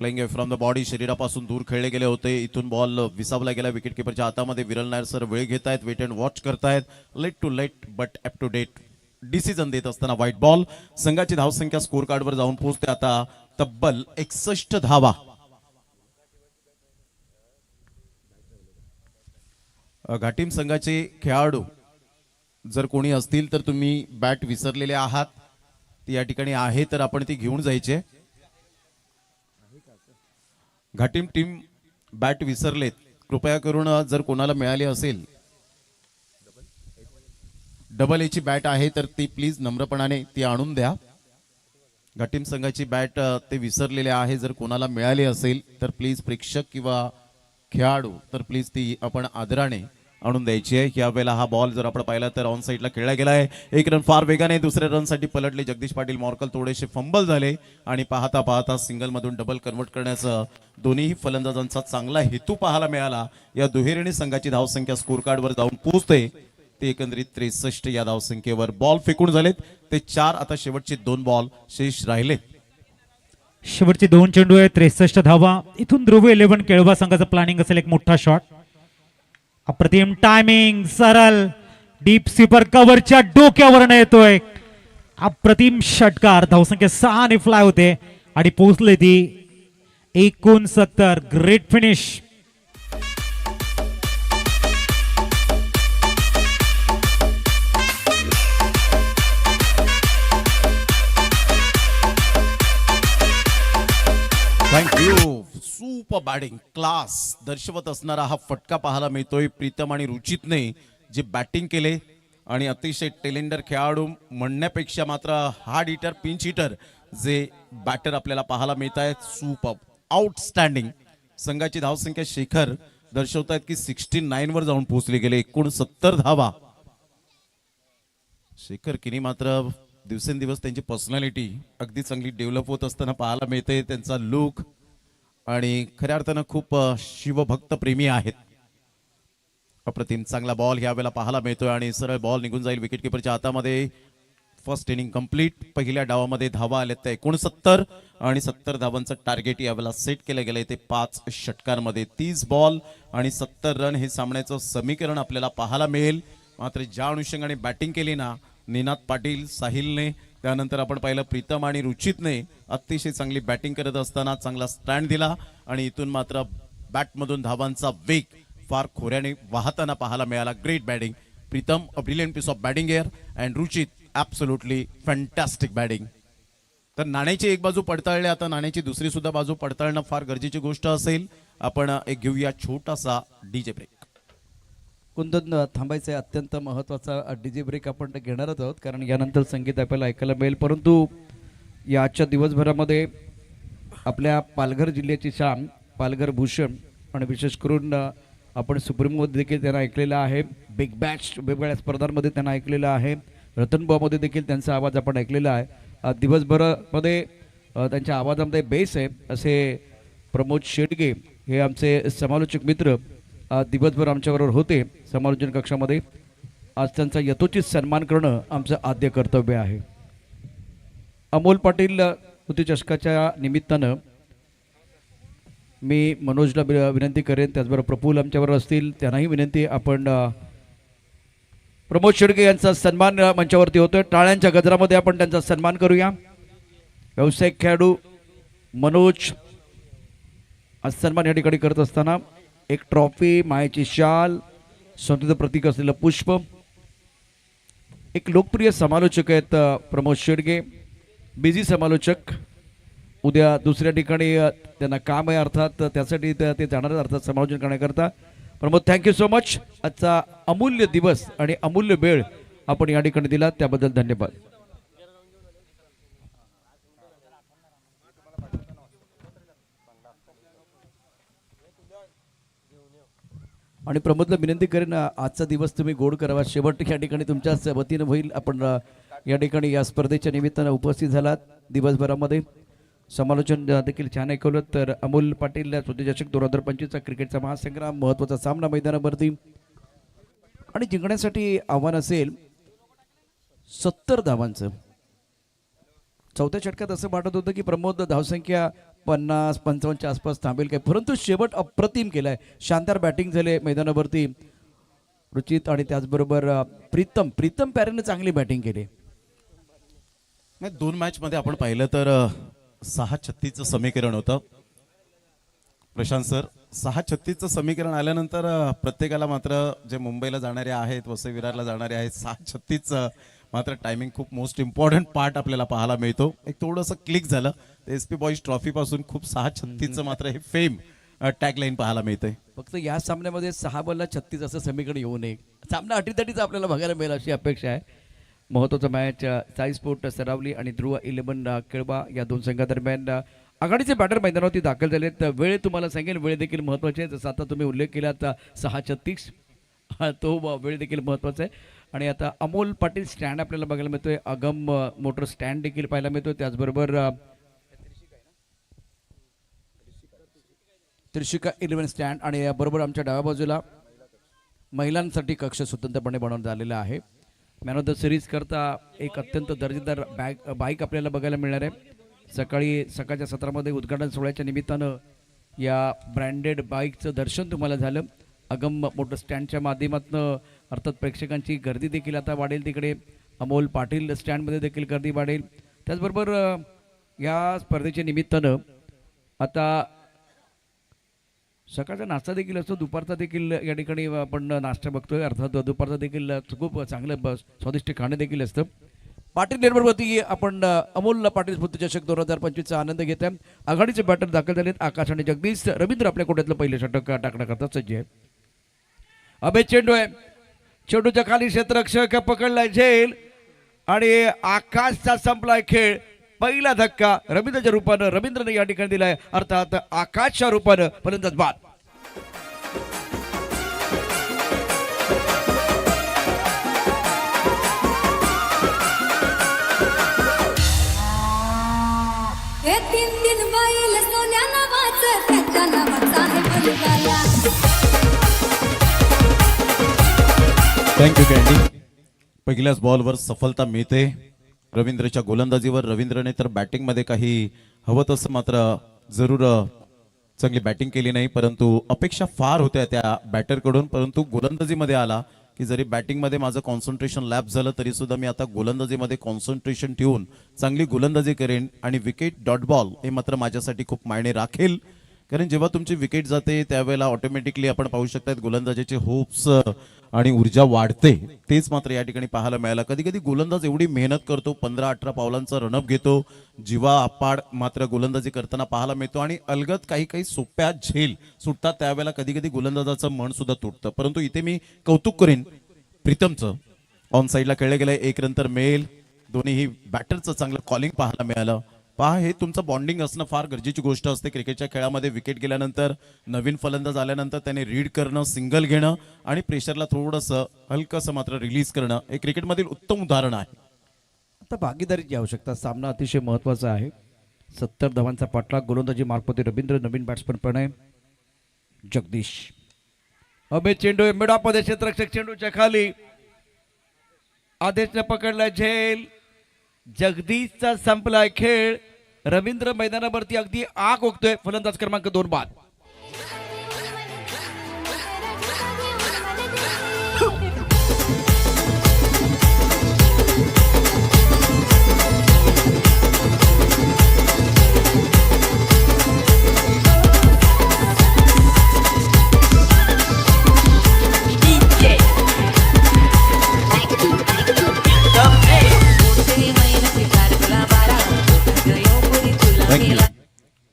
प्लेइंग फ्रॉम द बॉडी, शरीरापासून दूर खेळले गेले होते. इथून बॉल विसावला गेला विकेट किपरच्या हातामध्ये. विरल नायर सर वेळ घेत आहेत, वेट अँड वॉच करतायत. Late to late but up to date decision देत असताना व्हाईट बॉल. संघाची धावसंख्या स्कोर कार्डवर जाऊन पोहोचते आता तब्बल 61 धावा. घाटीम संघाचे खेळाडू जर कोणी असतील तर तुम्ही बॅट विसरलेले आहात, ती या ठिकाणी आहे तर आपण ती घेऊन जायचे. घाटीम टीम बॅट विसरलेत, कृपया करून जर कोणाला मिळाली असेल डबल एची बॅट आहे तर ती प्लीज नम्रपणाने ती आणून द्या. घाटीम संघाची बॅट ते विसरलेले आहे. जर कोणाला मिळाली असेल तर प्लीज प्रेक्षक किंवा खेळाडू तर प्लीज ती आपण आदराने आणून द्यायची आहे. यावेळेला हा बॉल जर आपण पाहिला तर ऑन साईडला खेळला गेला आहे. 1 रन फार वेगाने दुसऱ्या रनसाठी पलटले जगदीश पाटील मॉर्कल. थोडेसे फंबल झाले आणि पाहता पाहता सिंगल मधून डबल कन्वर्ट करण्याचं दोन्ही फलंदाजांचा चांगला हेतू पाहायला मिळाला. या दुहेरीने संघाची धावसंख्या स्कोर कार्डवर जाऊन पोहोचते ते एकंदरीत 63 या धावसंख्येवर. बॉल फेकून झालेत ते 4. आता शेवटचे 2 बॉल शेष राहिले. शेवटचे 2 चेंडू आहेत, 63 धावा. इथून ध्रुव 11 केळवा संघाचं प्लॅनिंग असेल एक मोठा शॉट. अप्रतिम टायमिंग, सरळ डीप स्वीपर कव्हरच्या डोक्यावरनं येतोय. अप्रतिम षटकार. धावसंख्या 6 ने फ्लाय होते आणि पोहोचले ती 69. Great finish. Thank you. Super batting class दर्शवत असणारा हा फटका पाहायला मिळतोय. प्रीतम आणि रुचितने जी बॅटिंग केले आणि अतिशय टेलेंडर खेळाडू म्हणण्यापेक्षा मात्र हार्ड हिटर पिंच हिटर जे बॅटर आपल्याला पाहायला मिळत आहेत सुपर आउटस्टँडिंग. संघाची धावसंख्या शेखर दर्शवत आहेत की 69 वर जाऊन पोहोचले गेले. 69 धावा. शेखर किनी मात्र दिवसेंदिवस त्यांची पर्सनॅलिटी अगदी चांगली डेव्हलप होत असताना पाहायला मिळते. त्यांचा लुक आणि खऱ्या अर्थानं खूप शिवभक्त प्रेमी आहेत. अप्रतिम चांगला बॉल ह्या वेळेला पाहायला मिळतोय आणि सरळ बॉल निघून जाईल विकेट किपरच्या हातामध्ये. First inning complete. पहिल्या डावामध्ये धावा आल्या त्या 69 आणि 70 धावांचं टार्गेट यावेळेला सेट केलं गेलंय ते 5 षटकांमध्ये. 30 बॉल आणि 70 रन हे सामन्याचं समीकरण आपल्याला पाहायला मिळेल. मात्र ज्या अनुषंगाने बॅटिंग केली ना निनाद पाटील, साहिलने, त्यानंतर आपण पाहिलं प्रीतम आणि रुचितने अतिशय चांगली बॅटिंग करत असताना चांगला स्टँड दिला आणि इथून मात्र बॅटमधून धावांचा वेग फार खोऱ्याने वाहताना पाहायला मिळाला. Great batting Pritam, a brilliant piece of batting एअर अँड रुचित ॲब्सोल्युटली फॅन्टॅस्टिक बॅटिंग. तर नाण्याची एक बाजू पडताळली, आता नाण्याची दुसरी सुद्धा बाजू पडताळणं फार गरजेची गोष्ट असेल. आपण एक घेऊया छोटासा डीजे ब्रेक. कुंदन थांबायचं आहे, अत्यंत महत्त्वाचा डीजे ब्रेक आपण घेणारच आहोत कारण यानंतर संगीत आपल्याला ऐकायला मिळेल. परंतु या आजच्या दिवसभरामध्ये आपल्या पालघर जिल्ह्याची शान पालघर भूषण आणि विशेष करून आपण सुप्रीममध्ये देखील त्यांना ऐकलेलं आहे. बिग बॅश वेगवेगळ्या स्पर्धांमध्ये त्यांना ऐकलेलं आहे. रतनबुवामध्ये देखील त्यांचा आवाज आपण ऐकलेला आहे. दिवसभरामध्ये त्यांच्या आवाजामध्ये बेस आहे असे प्रमोद शेडगे हे आमचे समालोचक मित्र दिवसभर आमच्याबरोबर होते समालोचन कक्षामध्ये. आज त्यांचा यथोचित सन्मान करणं आमचं आद्य कर्तव्य आहे. अमोल पाटील चषकाच्या निमित्तानं मी मनोजला विनंती करेन, त्याचबरोबर प्रफुल्ल आमच्याबरोबर असतील त्यांनाही विनंती, आपण प्रमोद शेडगे यांचा सन्मान मंचावरती होतोय. टाळ्यांच्या गजरामध्ये आपण त्यांचा सन्मान करूया. व्यावसायिक खेळाडू मनोज आज सन्मान या ठिकाणी करत असताना एक ट्रॉफी, मायेची शाल, संतचं प्रतीक असलेलं पुष्प. एक लोकप्रिय समालोचक आहेत प्रमोद शेडगे, बिझी समालोचक. उद्या दुसऱ्या ठिकाणी त्यांना काम आहे अर्थात, त्यासाठी ते जाणार अर्थात समालोचन करण्याकरता. Pramod, thank you so much. आजचा अमूल्य दिवस आणि अमूल्य वेळ आपण या ठिकाणी दिला त्याबद्दल धन्यवाद. आणि प्रमोदला विनंती करेन आजचा दिवस तुम्ही गोड करावा. शेवट या ठिकाणी तुमच्याच वतीनं होईल. आपण या ठिकाणी या स्पर्धेच्या निमित्तानं उपस्थित झालात. दिवसभरामध्ये समालोचन देखील छान ऐकवलं. तर अमोल पाटील चषक 2025चा क्रिकेटचा महासंग्राम, महत्त्वाचा सामना मैदानावरती आणि जिंकण्यासाठी आव्हान असेल 70 धावांचं. चौथ्या षटकात असं वाटत होतं की प्रमोद धावसंख्या 50-55च्या आसपास थांबेल काय, परंतु शेवट अप्रतिम केलाय. शानदार बॅटिंग झाले मैदानावरती. रुचित आणि त्याचबरोबर प्रीतम पॅरेने चांगली बॅटिंग केली. नाही, 2 मॅच मध्ये आपण पाहिलं तर 6-36चं समीकरण होतं प्रशांत सर. 6-36चं समीकरण आल्यानंतर प्रत्येकाला मात्र जे मुंबईला जाणारे आहेत, वसई विरारला जाणारे आहेत, 6-36चं मात्र टायमिंग खूप मोस्ट इम्पॉर्टंट पार्ट आपल्याला पाहायला मिळतो. एक थोडंसं क्लिक झालं. SP बॉईज ट्रॉफी पासून खूप 6-36चं मात्र हे फेम टॅगलाईन पाहायला मिळतंय. फक्त या सामन्यामध्ये 6 बॉलला 36 असं समीकरण येऊ नये. सामना अटीतटीचा आपल्याला बघायला मिळेल अशी अपेक्षा आहे. महत्त्वाचा मॅच साई स्पोर्ट सरावली आणि ध्रुव 11 केळबा या दोन संघादरम्यान आघाडीचे बॅटर मैदानावरती दाखल झालेत. वेळ तुम्हाला सांगेल, वेळ देखील महत्त्वाची आहे. जसं आता तुम्ही उल्लेख केलात 6:36 तो वेळ देखील महत्त्वाचा आहे. आणि आता अमोल पाटील स्टँड आपल्याला बघायला मिळतोय. अगम मोटर स्टँड देखील पाहायला मिळतोय. त्याचबरोबर त्रिशिका 11 स्टँड आणि बरोबर आमच्या डाव्या बाजूला महिलांसाठी कक्ष स्वतंत्रपणे बनवण्यात आलेला आहे. मॅन ऑफ द सिरीज करता एक अत्यंत दर्जेदार बाईक आपल्याला बघायला मिळणार आहे. सकाळच्या सत्रामध्ये उद्घाटन सोहळ्याच्या निमित्तानं या ब्रँडेड बाईकचं दर्शन तुम्हाला झालं. अगम मोटर स्टँडच्या माध्यमातून अर्थात प्रेक्षकांची गर्दी देखील आता वाढेल. तिकडे अमोल पाटील स्टँडमध्ये देखील गर्दी वाढेल. त्याचबरोबर या स्पर्धेच्या निमित्तानं आता सकाळचा नाश्ता देखील असतो, दुपारचा देखील या ठिकाणी आपण नाश्ता बघतोय. अर्थात दुपारचा देखील खूप चांगलं स्वादिष्ट खाणं देखील असतं. पाटील नेटवर्कवरती आपण अमोल पाटील स्मृती चषक 2025चा आनंद घेत आहे. आघाडीचे बॅटर दाखल झालेत. आकाश आणि जगदीश. रवींद्र आपल्या कोट्यातलं पहिलं षटक टाकण्याकरता सज्ज आहे. अभय चेंडू आहे. चेंडूच्या खाली क्षेत्ररक्षक पकडलाय झेल आणि आकाशचा संपलाय खेळ. पहिला धक्का रवींद्रच्या रूपानं रवींद्रने या ठिकाणी दिलाय, अर्थात आकाशच्या रूपानं फलंदाज बाद. हे तीन तीन बैल सोन्या नावाचं त्याच्या नावाचा आहे बलगाला. Thank you candy. पहिल्याच बॉलवर सफलता मिळते रवींद्रच्या गोलंदाजीवर. रवींद्रने तर बॅटिंगमध्ये काही हवं तसं मात्र जरूर चांगली बॅटिंग केली नाही, परंतु अपेक्षा फार होत्या त्या बॅटरकडून. परंतु गोलंदाजीमध्ये आला की जरी बॅटिंगमध्ये माझं कॉन्सन्ट्रेशन लॅप झालं तरी सुद्धा मी आता गोलंदाजीमध्ये कॉन्सन्ट्रेशन ठेवून चांगली गोलंदाजी करेन आणि विकेट डॉट बॉल हे मात्र माझ्यासाठी खूप मायने राखेल. कारण जेव्हा तुमची विकेट जाते त्यावेळेला ऑटोमॅटिकली आपण पाहू शकतात गोलंदाजीचे होप्स आणि ऊर्जा वाढते. तेच मात्र या ठिकाणी पाहायला मिळालं. कधी कधी गोलंदाज एवढी मेहनत करतो, 15-18 पावलांचा रनअप घेतो, जीवा आपाड मात्र गोलंदाजी करताना पाहायला मिळतो आणि अलगद काही काही सोप्या झेल सुटतात. त्यावेळेला कधी कधी गोलंदाजाचं मन सुद्धा तुटतं. परंतु इथे मी कौतुक करेन प्रीतमचं. ऑन साईडला खेळलं गेलंय, 1 रन तर मिळेल. दोन्हीही बॅटरचं चांगलं कॉलिंग पाहायला मिळालं. पहा, हे तुमचं बॉन्डिंग असणं फार गरजेची गोष्ट असते क्रिकेटच्या खेळामध्ये. विकेट गेल्यानंतर नवीन फलंदाज आल्यानंतर त्याने रीड करणं, सिंगल घेणं आणि प्रेशरला थोडंसं हलकंसं मात्र रिलीज करणं हे क्रिकेटमधील उत्तम उदाहरण आहे. आता भागीदारीची आवश्यकता. सामना अतिशय महत्वाचा आहे. 70 धावांचा पाठलाग गोलंदाजी मार्फत रवींद्र, नवीन बॅट्समन प्रणय, जगदीश. अमित चेंडू मिडॉपमध्ये क्षेत्ररक्षक चेंडूच्या खाली आदेशने पकडलाय झेल. जगदीशचा संपलाय खेळ. रवींद्र मैदानावरती अगदी आग ओकतोय. फलंदाज क्रमांक 2 बाद.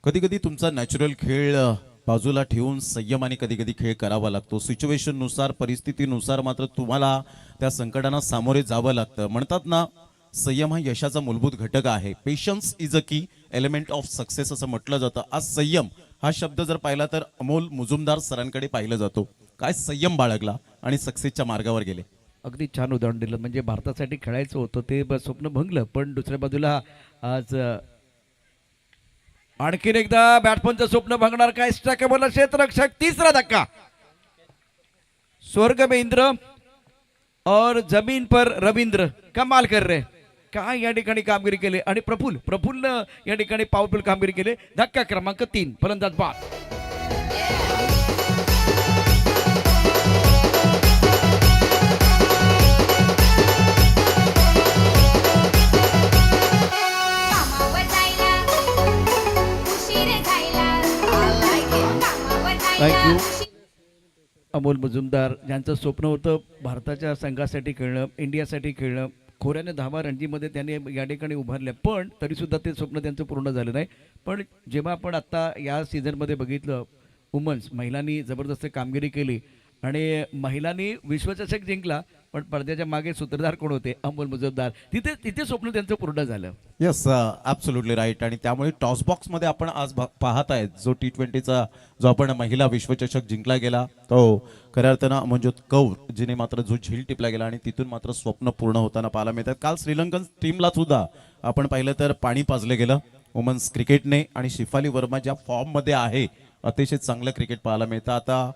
कधी कधी तुमचा नॅचरल खेळ बाजूला ठेवून संयम आणि कधी कधी खेळ करावा लागतो. सिच्युएशन नुसार, परिस्थितीनुसार मात्र तुम्हाला त्या संकटांना सामोरे जावं लागतं. म्हणतात ना, संयम हा यशाचा मूलभूत घटक आहे. पेशन्स इज अ की एलिमेंट ऑफ सक्सेस असं म्हटलं जातं. आज संयम हा शब्द जर पाहिला तर अमोल मुजुमदार सरांकडे पाहिलं जातो. काय संयम बाळगला आणि सक्सेसच्या मार्गावर गेले. अगदी छान उदाहरण दिलं. म्हणजे भारतासाठी खेळायचं होतं ते स्वप्न भंगलं, पण दुसऱ्या बाजूला आज आणखीन एकदा बॅट्समनचं स्वप्न भंगणार. काय स्ट्राइकबल क्षेत्ररक्षक. तिसरा धक्का. स्वर्ग में इंद्र और जमीन पर रवींद्र कमाल कर रहे. काय या ठिकाणी कामगिरी केली आणि प्रफुल्ल या ठिकाणी पॉवरफुल कामगिरी केली. धक्का क्रमांक 3 फलंदाज बाद. थँक्यू. अमोल मुजुमदार ज्यांचं स्वप्न होतं भारताच्या संघासाठी खेळणं, इंडियासाठी खेळणं. खोऱ्याने धावा रणजीमध्ये त्याने या ठिकाणी उभारल्या, पण तरीसुद्धा ते स्वप्न त्यांचं पूर्ण झालं नाही. पण जेव्हा आपण आत्ता या सीझनमध्ये बघितलं, वुमन्स महिलांनी जबरदस्त कामगिरी केली आणि महिलांनी विश्वचषक जिंकला, पण पडद्याच्या मागे सूत्रधार कोण होते? अमोल मुजुमदार. तिथे स्वप्न त्यांचं पूर्ण झालं. Yes, absolutely right. आणि त्यामुळे टॉस बॉक्समध्ये आपण आज पाहत आहेत जो T20चा जो आपण महिला विश्वचषक जिंकला गेला, तो खऱ्या अर्थानं अमनजोत कौर जिने मात्र जो झील टिपला गेला आणि तिथून मात्र स्वप्न पूर्ण होताना पाहायला मिळतात. काल श्रीलंकन टीमला सुद्धा आपण पाहिलं तर पाणी पाजलं गेलं वुमन्स क्रिकेटने. आणि शिफाली वर्मा ज्या फॉर्ममध्ये आहे, अतिशय चांगलं क्रिकेट पाहायला मिळतं. आता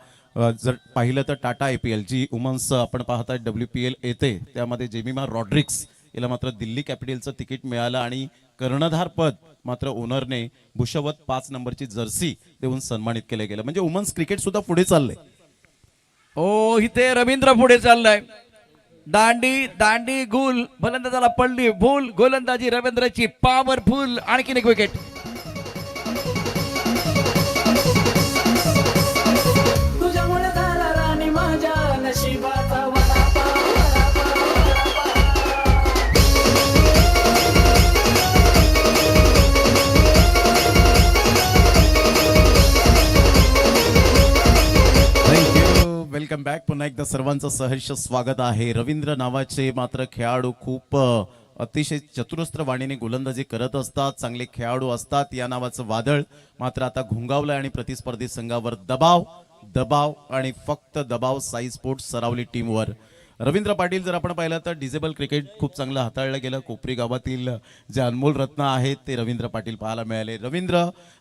जर पाहिलं तर टाटा IPL जी वुमन्स आपण पाहत आहे WPL येते, त्यामध्ये जेमिमा रॉड्रिक्स याला मात्र दिल्ली कॅपिटलचं तिकीट मिळालं आणि कर्णधार पद मात्र ओनरने भूषवत 5 नंबरची जर्सी देऊन सन्मानित केलं गेलं. म्हणजे वुमन्स क्रिकेट सुद्धा पुढे चाललंय. ओ, इथे रवींद्र पुढे चाललाय. दांडी गुल. फलंदाजाला पडली भूल. गोलंदाजी रवींद्रची पॉवरफुल. आणखीन एक विकेट. Welcome back. पुन्हा एकदा सर्वांचं सहर्ष स्वागत आहे. रवींद्र नावाचे मात्र खेळाडू खूप अतिशय चतुरस्त्र वाणीने गोलंदाजी करत असतात, चांगले खेळाडू असतात. या नावाचं वादळ मात्र आता घुंगावलं आणि प्रतिस्पर्धी संघावर दबाव दबाव आणि फक्त दबाव साई स्पोर्ट्स सरावली टीमवर. रवींद्र पाटील जर आपण पाहिलं तर डिसेबल क्रिकेट खूप चांगलं हाताळलं गेलं. कोपरी गावातील जे अनमोल रत्न आहेत ते रवींद्र पाटील पाहायला मिळाले.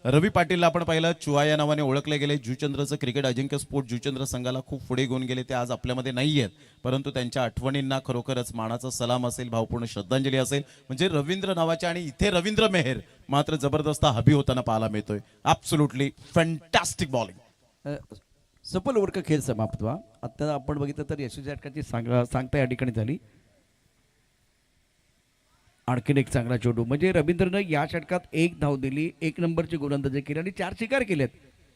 रवी पाटीलला आपण पाहिलं चुआ या नावाने ओळखले गेले. जुचंद्रचं क्रिकेट अजिंक्य स्पोर्ट जुचंद्र संघाला खूप पुढे घेऊन गेले. ते आज आपल्यामध्ये नाही आहेत, परंतु त्यांच्या आठवणींना खरोखरच मानाचा सलाम असेल, भावपूर्ण श्रद्धांजली असेल. म्हणजे रवींद्र नावाचे आणि इथे रवींद्र मेहर मात्र जबरदस्त हबी होताना पाहायला मिळतोय. Absolutely fantastic bowling. सफल ओव्हर का खेळ समाप्त व्हा. आता आपण बघितलं तर यशस्वी षटकाची सांगता या ठिकाणी झाली. आणखीन एक चांगला चेंडू म्हणजे रवींद्रनं या षटकात 1 धाव दिली, 1 नंबरची गोलंदाजी केली आणि 4 शिकार केलेत.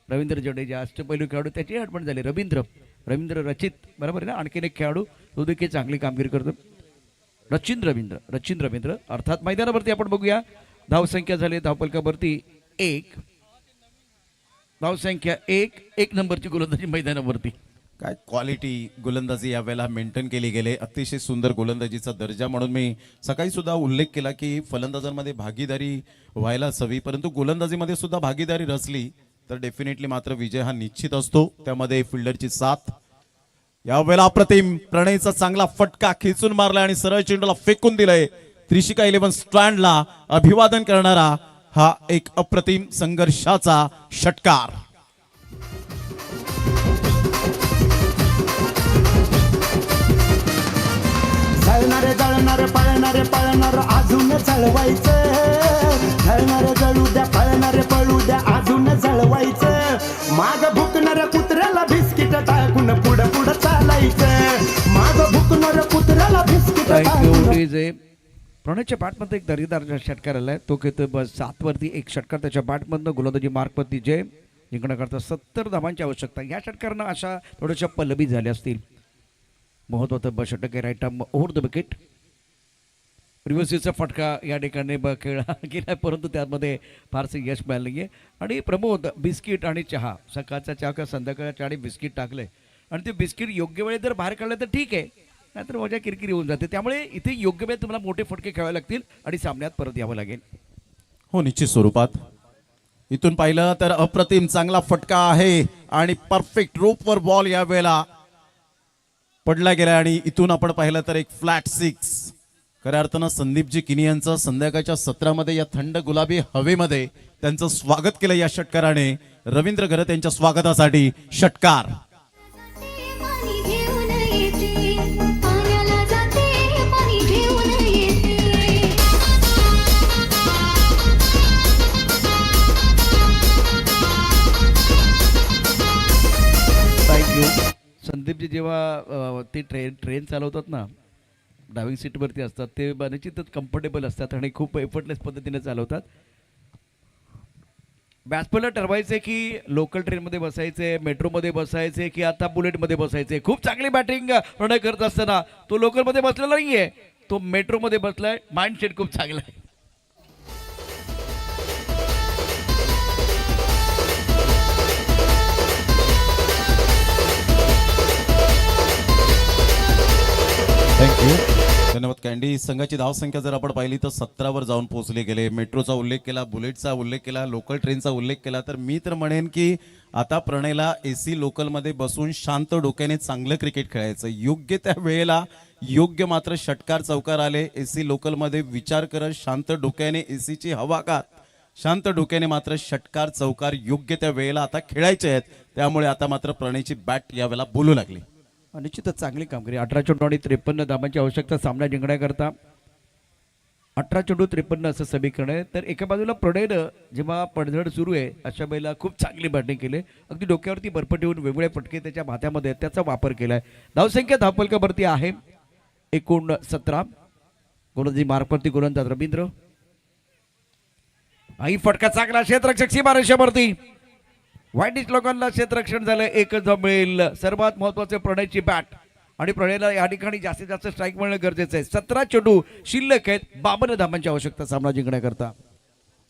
रवींद्र जडेजा अष्टपैलू खेळाडू त्याची आठवण झाली. रवींद्र रचित बरोबर आहे ना. आणखीन एक खेळाडू तो देखील चांगली कामगिरी करतो. रचिन रवींद्र अर्थात मैदानावरती आपण बघूया. धावसंख्या झाली धावपलकावरती 1, धावसंख्या 1 नंबरची गोलंदाजी मैदानावरती. काय क्वालिटी गोलंदाजी यावेळेला मेंटेन केली गेली. अतिशय सुंदर गोलंदाजीचा दर्जा म्हणून मी सकाळी सुद्धा उल्लेख केला की फलंदाजांमध्ये भागीदारी व्हायला हवी, परंतु गोलंदाजीमध्ये सुद्धा भागीदारी रचली तर डेफिनेटली मात्र विजय हा निश्चित असतो. त्यामध्ये फिल्डरची साथ. यावेळेला अप्रतिम प्रणयचा चांगला फटका खेचून मारला आणि सरळ चेंडूला फेकून दिलंय. त्रिशिका 11 स्टँडला अभिवादन करणारा हा एक अप्रतिम संघर्षाचा षटकार. जळणारे जळणारे पळणार अजून जळवायचं. जळणारे जळू द्या पळू द्या अजून जळवायचं. माग भुकणाऱ्या कुत्र्याला बिस्किट टाकून पुढं चालायचं. माग भुकणाऱ्या कुत्र्याला बिस्किट टाकून. प्रणयच्या बॅटमध्ये एक दर्जेदार षटकार आलाय. तो खेळतोय बस 7 वरती एक षटकार त्याच्या बॅटमधनं गोलंदाजी मार्कवरती जय जिंकण्याकरता 70 धावांची आवश्यकता. या षटकारानं अशा थोड्याशा पल्लवी झाल्या असतील. महत्वाचं बस षटक आहे right arm over the wicket. रिव्हर्सीचा फटका या ठिकाणी खेळला गेला, परंतु त्यामध्ये फारसे यश मिळालं नाहीये. आणि प्रमोद बिस्किट आणि चहा, सकाळचा चहा किंवा संध्याकाळच्या चहा आणि बिस्किट टाकले आणि ते बिस्किट योग्य वेळेत जर बाहेर काढलं तर ठीक आहे, नाहीतर मजा किरकिरी होऊन जाते. त्यामुळे इथे योग्य वेळेत तुम्हाला मोठे फटके खेळावे लागतील आणि सामन्यात परत यावं लागेल. हो, निश्चित स्वरूपात. इथून पाहिलं तर अप्रतिम चांगला फटका आहे आणि परफेक्ट रोपवर बॉल या वेळेला पडला गेला. आणि इथून आपण पाहिलं तर एक फ्लॅट 6. खऱ्या अर्थानं संदीपजी किनी यांचं संध्याकाळच्या सत्रामध्ये या थंड गुलाबी हवेमध्ये त्यांचं स्वागत केलं या षटकाराने. रवींद्र घरत यांच्या स्वागतासाठी षटकार. पाणी घेऊन येते, पाण्याला जाते, पाणी घेऊन येते. थँक्यू. संदीपजी जेव्हा ते ट्रेन चालवतात ना, ड्रायव्हिंग सीटवरती असतात, ते निश्चितच कम्फर्टेबल असतात आणि खूप एफर्टलेस पद्धतीने चालवतात. बॅट्समनला ठरवायचे की लोकल ट्रेनमध्ये बसायचे, मेट्रोमध्ये बसायचे की आता बुलेटमध्ये बसायचे. खूप चांगली बॅटिंग प्रणय करत असताना तो लोकलमध्ये बसलेला नाहीये, तो मेट्रोमध्ये बसलाय. माइंडसेट खूप चांगला आहे. थँक्यू, धन्यवाद कॅन्डी. संघाची धावसंख्या जर आपण पाहिली तर 17वर जाऊन पोहोचले गेले. मेट्रोचा उल्लेख केला, बुलेटचा उल्लेख केला, लोकल ट्रेनचा उल्लेख केला. तर मी तर म्हणेन की आता प्रणयला AC लोकलमध्ये बसून शांत डोक्याने चांगलं क्रिकेट खेळायचं. योग्य त्या वेळेला योग्य मात्र षटकार चौकार आले. AC लोकलमध्ये विचार करत शांत डोक्याने ACची हवा खात शांत डोक्याने मात्र षटकार चौकार योग्य त्या वेळेला आता खेळायचे आहेत. त्यामुळे आता मात्र प्रणयची बॅट यावेळेला बोलू लागली. निश्चितच चांगली कामगिरी. 18 चेंडू आणि 53 धावांची आवश्यकता सामना जिंकण्याकरता. 18 चेंडू 53 असं समीकरण आहे. तर एका बाजूला प्रणयनं जेव्हा पडझड सुरू आहे अशा वेळेला खूप चांगली बॅटिंग केली. अगदी डोक्यावरती बर्फ ठेवून वेगवेगळे फटके त्याच्या भात्यामध्ये त्याचा वापर केलाय. धावसंख्या धावपलकावरती आहे 17. गोलंदाजी मार्कवरती गोलंदाज रवींद्र. आई फटका चांगला, क्षेत्ररक्षक सीमारेषेवरती. व्हाईटिश लोकांना क्षेत्ररक्षण झालं, 1च धाव मिळेल. सर्वात महत्वाचे प्रणयची बॅट आणि प्रणयला या ठिकाणी जास्तीत जास्त स्ट्राईक मिळणं गरजेचं आहे. 17 चेंडू शिल्लक आहेत, 52 धावांची आवश्यकता सामना जिंकण्याकरता.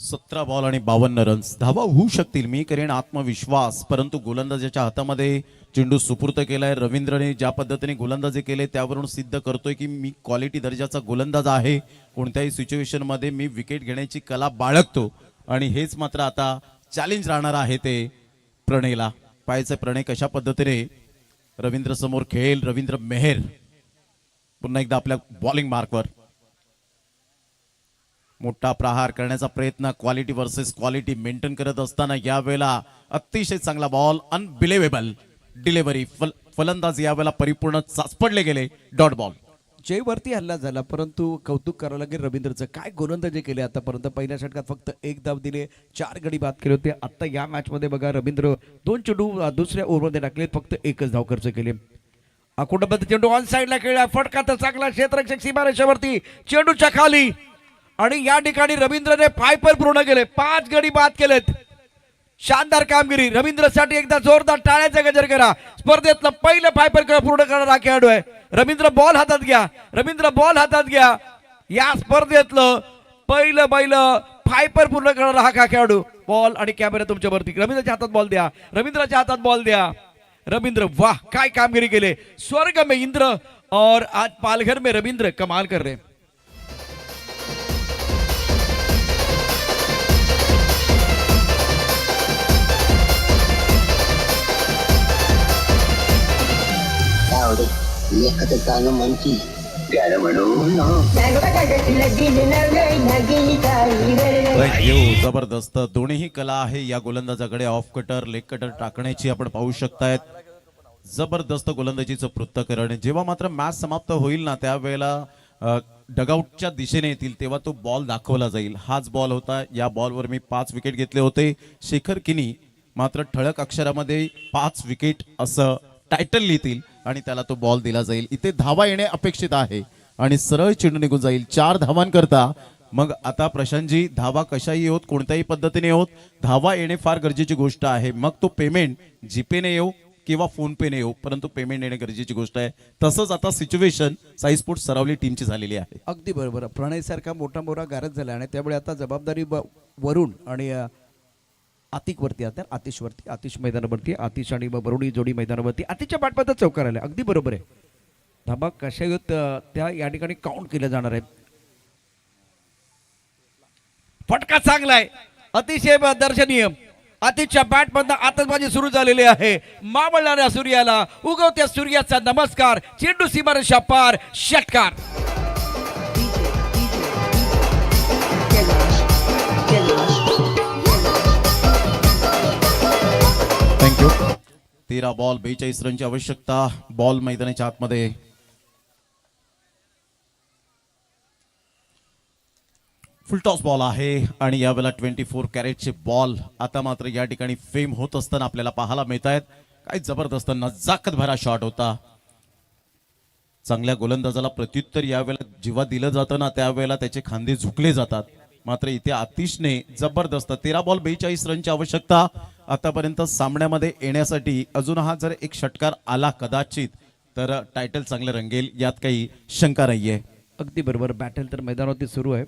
17 बॉल आणि 52 रन्स. धावा होऊ शकतील, मी करेन आत्मविश्वास, परंतु गोलंदाजाच्या हातामध्ये चेंडू सुपूर्त केलाय. रवींद्रने ज्या पद्धतीने गोलंदाजी केले त्यावरून सिद्ध करतोय की मी क्वालिटी दर्जाचा गोलंदाज आहे. कोणत्याही सिच्युएशन मध्ये मी विकेट घेण्याची कला बाळगतो आणि हेच मात्र आता चॅलेंज राहणार आहे ते प्रणयला. पाहायचं प्रणय कशा पद्धतीने रवींद्र समोर खेळेल. रवींद्र मेहर पुन्हा एकदा आपल्या बॉलिंग मार्कवर मोठा प्रहार करण्याचा प्रयत्न. क्वालिटी वर्सेस क्वालिटी मेंटेन करत असताना यावेळेला अतिशय चांगला बॉल. Unbelievable delivery. फलंदाज यावेळेला परिपूर्ण चाचपडले गेले. Dot ball. जयवरती हल्ला झाला, परंतु कौतुक करावं लागेल रवींद्रचं. काय गोलंदाजी केले आतापर्यंत. पहिल्या षटकात फक्त 1 धाव दिले, 4 गडी बाद केले होते. आता या मॅच मध्ये बघा रवींद्र 2 चेंडू दुसऱ्या ओव्हरमध्ये टाकले, फक्त 1च धाव खर्च केले. अकोटाबद्ध चेंडू ऑन साईडला खेळला. फटका तर चांगला क्षेत्ररक्षक सीमारेषेवरती चेंडूच्या खाली. आणि या ठिकाणी रवींद्रने फायपर पूर्ण केले, 5 गडी बाद केलेत. शानदार कामगिरी रवींद्रसाठी. एकदा जोरदार टाळ्याचा गजर करा. स्पर्धेतलं पहिलं फायपर पूर्ण करणारा खेळाडू आहे रवींद्र. बॉल हातात घ्या रवींद्र, बॉल हातात घ्या. या स्पर्धेतलं पहिलं फायपर पूर्ण करणारा हा खेळाडू. बॉल आणि कॅमेरा तुमच्यावरती. रवींद्रच्या हातात बॉल द्या, रवींद्रच्या हातात बॉल द्या. रवींद्र वाह काय कामगिरी केले. स्वर्ग में इंद्र और आज पालघर में रवींद्र कमाल कर रहे. जबरदस्त दोन्हीही कला आहे या गोलंदाजाकडे. ऑफ कटर, लेग कटर टाकण्याची आपण पाहू शकतायत. जबरदस्त गोलंदाजीचं पृथक्करण. जेव्हा मात्र मॅच समाप्त होईल ना त्यावेळेला डगआउटच्या दिशेने येतील तेव्हा तो बॉल दाखवला जाईल. हाच बॉल होता. या बॉलवर मी 5 विकेट घेतले होते. शेखर किनी मात्र ठळक अक्षरामध्ये 5 विकेट असं टायटल लिहितील आणि त्याला तो बॉल दिला जाईल. इथे धावा येणे अपेक्षित आहे आणि सरळ चेंडू निघून जाईल 4 धावांकरता. मग आता प्रशांतजी धावा कशाही होत, कोणत्याही पद्धतीने होत, धावा येणे फार गरजेची गोष्ट आहे. मग तो पेमेंट जीपेने येऊ किंवा फोन पेने येऊ, परंतु पेमेंट येणे गरजेची गोष्ट आहे. तसंच आता सिच्युएशन साई स्पोर्ट्स सरावली टीमची झालेली आहे. अगदी बरोबर. प्रणय सारखा मोठा मोठा गारद झाला आणि त्यामुळे आता जबाबदारी वरून आणि आतिकवरती आता आतिशवरती. आतिश मैदानावरती आतिश आणि वरुणी जोडी मैदानावरती. आतिशच्या बॅटमध्ये चौकार आल्या. अगदी बरोबर आहे. धाबा कशा होत त्या या ठिकाणी काउंट केल्या जाणार आहेत. फटका चांगला आहे, अतिशय दर्शनीय. आतिशच्या बॅटमधनं आतषबाजी सुरू झालेली आहे. मावळणाऱ्या सूर्याला, उगवत्या सूर्याचा नमस्कार. चेंडू सीमारेषा पार. षटकार. थँक्यू. 13 बॉल 42 रनची आवश्यकता. बॉल मैदानाच्या आतमध्ये. फुलटॉस बॉल आहे आणि यावेळेला 24 कॅरेटचे बॉल आता मात्र या ठिकाणी फेम होत असताना आपल्याला पाहायला मिळत आहेत. काय जबरदस्त नजाकत भरा शॉट होता. चांगल्या गोलंदाजाला प्रत्युत्तर यावेळेला जेव्हा दिलं जातं ना त्यावेळेला त्याचे खांदे झुकले जातात. मात्र इथे आतिशने जबरदस्त 13 बॉल 42 रनची आवश्यकता आतापर्यंत सामन्यामध्ये येण्यासाठी. अजून हा जर एक षटकार आला कदाचित तर टायटल चांगलं रंगेल, यात काही शंका नाहीये. अगदी बरोबर. बॅटल तर मैदानावरती सुरू आहे.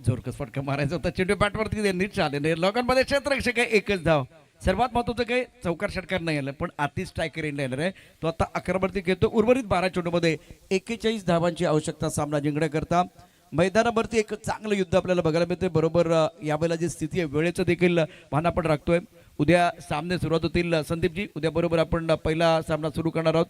जोरकस फटका मारायचा होता. चेंडू बॅटवरती नीट चालले. लोकांमध्ये क्षेत्ररक्षक आहे, 1च धाव. सर्वात महत्वाचं काही चौकार षटकार नाही आलं, पण आतिश स्ट्रायकर येणार आहे. तो आता 11 वरती घेतो. उर्वरित 12 चेंडूमध्ये 41 धावांची आवश्यकता सामना जिंकण्याकरता. मैदानावरती एक चांगलं युद्ध आपल्याला बघायला मिळते. बरोबर यावेळेला जी स्थिती आहे वेळेचं देखील भान आपण राखतोय. उद्या सामने सुरुवात होतील संदीपजी. उद्या बरोबर आपण पहिला सामना सुरू करणार आहोत.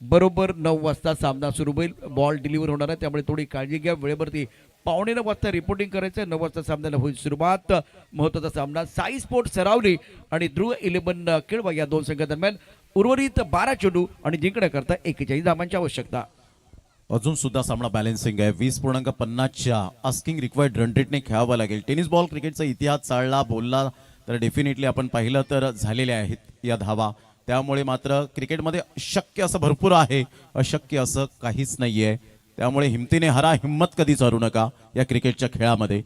बरोबर 9 वाजता सामना सुरू होईल. बॉल डिलिव्हर होणार आहे, त्यामुळे थोडी काळजी घ्या. वेळेवरती 8:45 वाजता रिपोर्टिंग करायचं. 9 वाजता सामन्याला होईल सुरुवात. महत्वाचा सामना साई स्पोर्ट्स सरावली आणि ध्रुव 11 केळवा या 2 संघादरम्यान. उर्वरित 12 चेंडू आणि जिंकण्याकरता 41 धावांची आवश्यकता. अजून सुद्धा सामना बॅलन्सिंग आहे. 20.50च्या आस्किंग रिक्वायर्ड रन रेटने खेळावा लागेल. टेनिस बॉल क्रिकेटचा इतिहास चालला बोलला तर डेफिनेटली आपण पाहिलं तर झालेल्या आहेत या धावा. त्यामुळे मात्र क्रिकेटमध्ये शक्य असं भरपूर आहे, अशक्य असं काहीच नाहीये. त्यामुळे हिमतीने हरा, हिम्मत कधीच हरू नका या क्रिकेटच्या खेळामध्ये.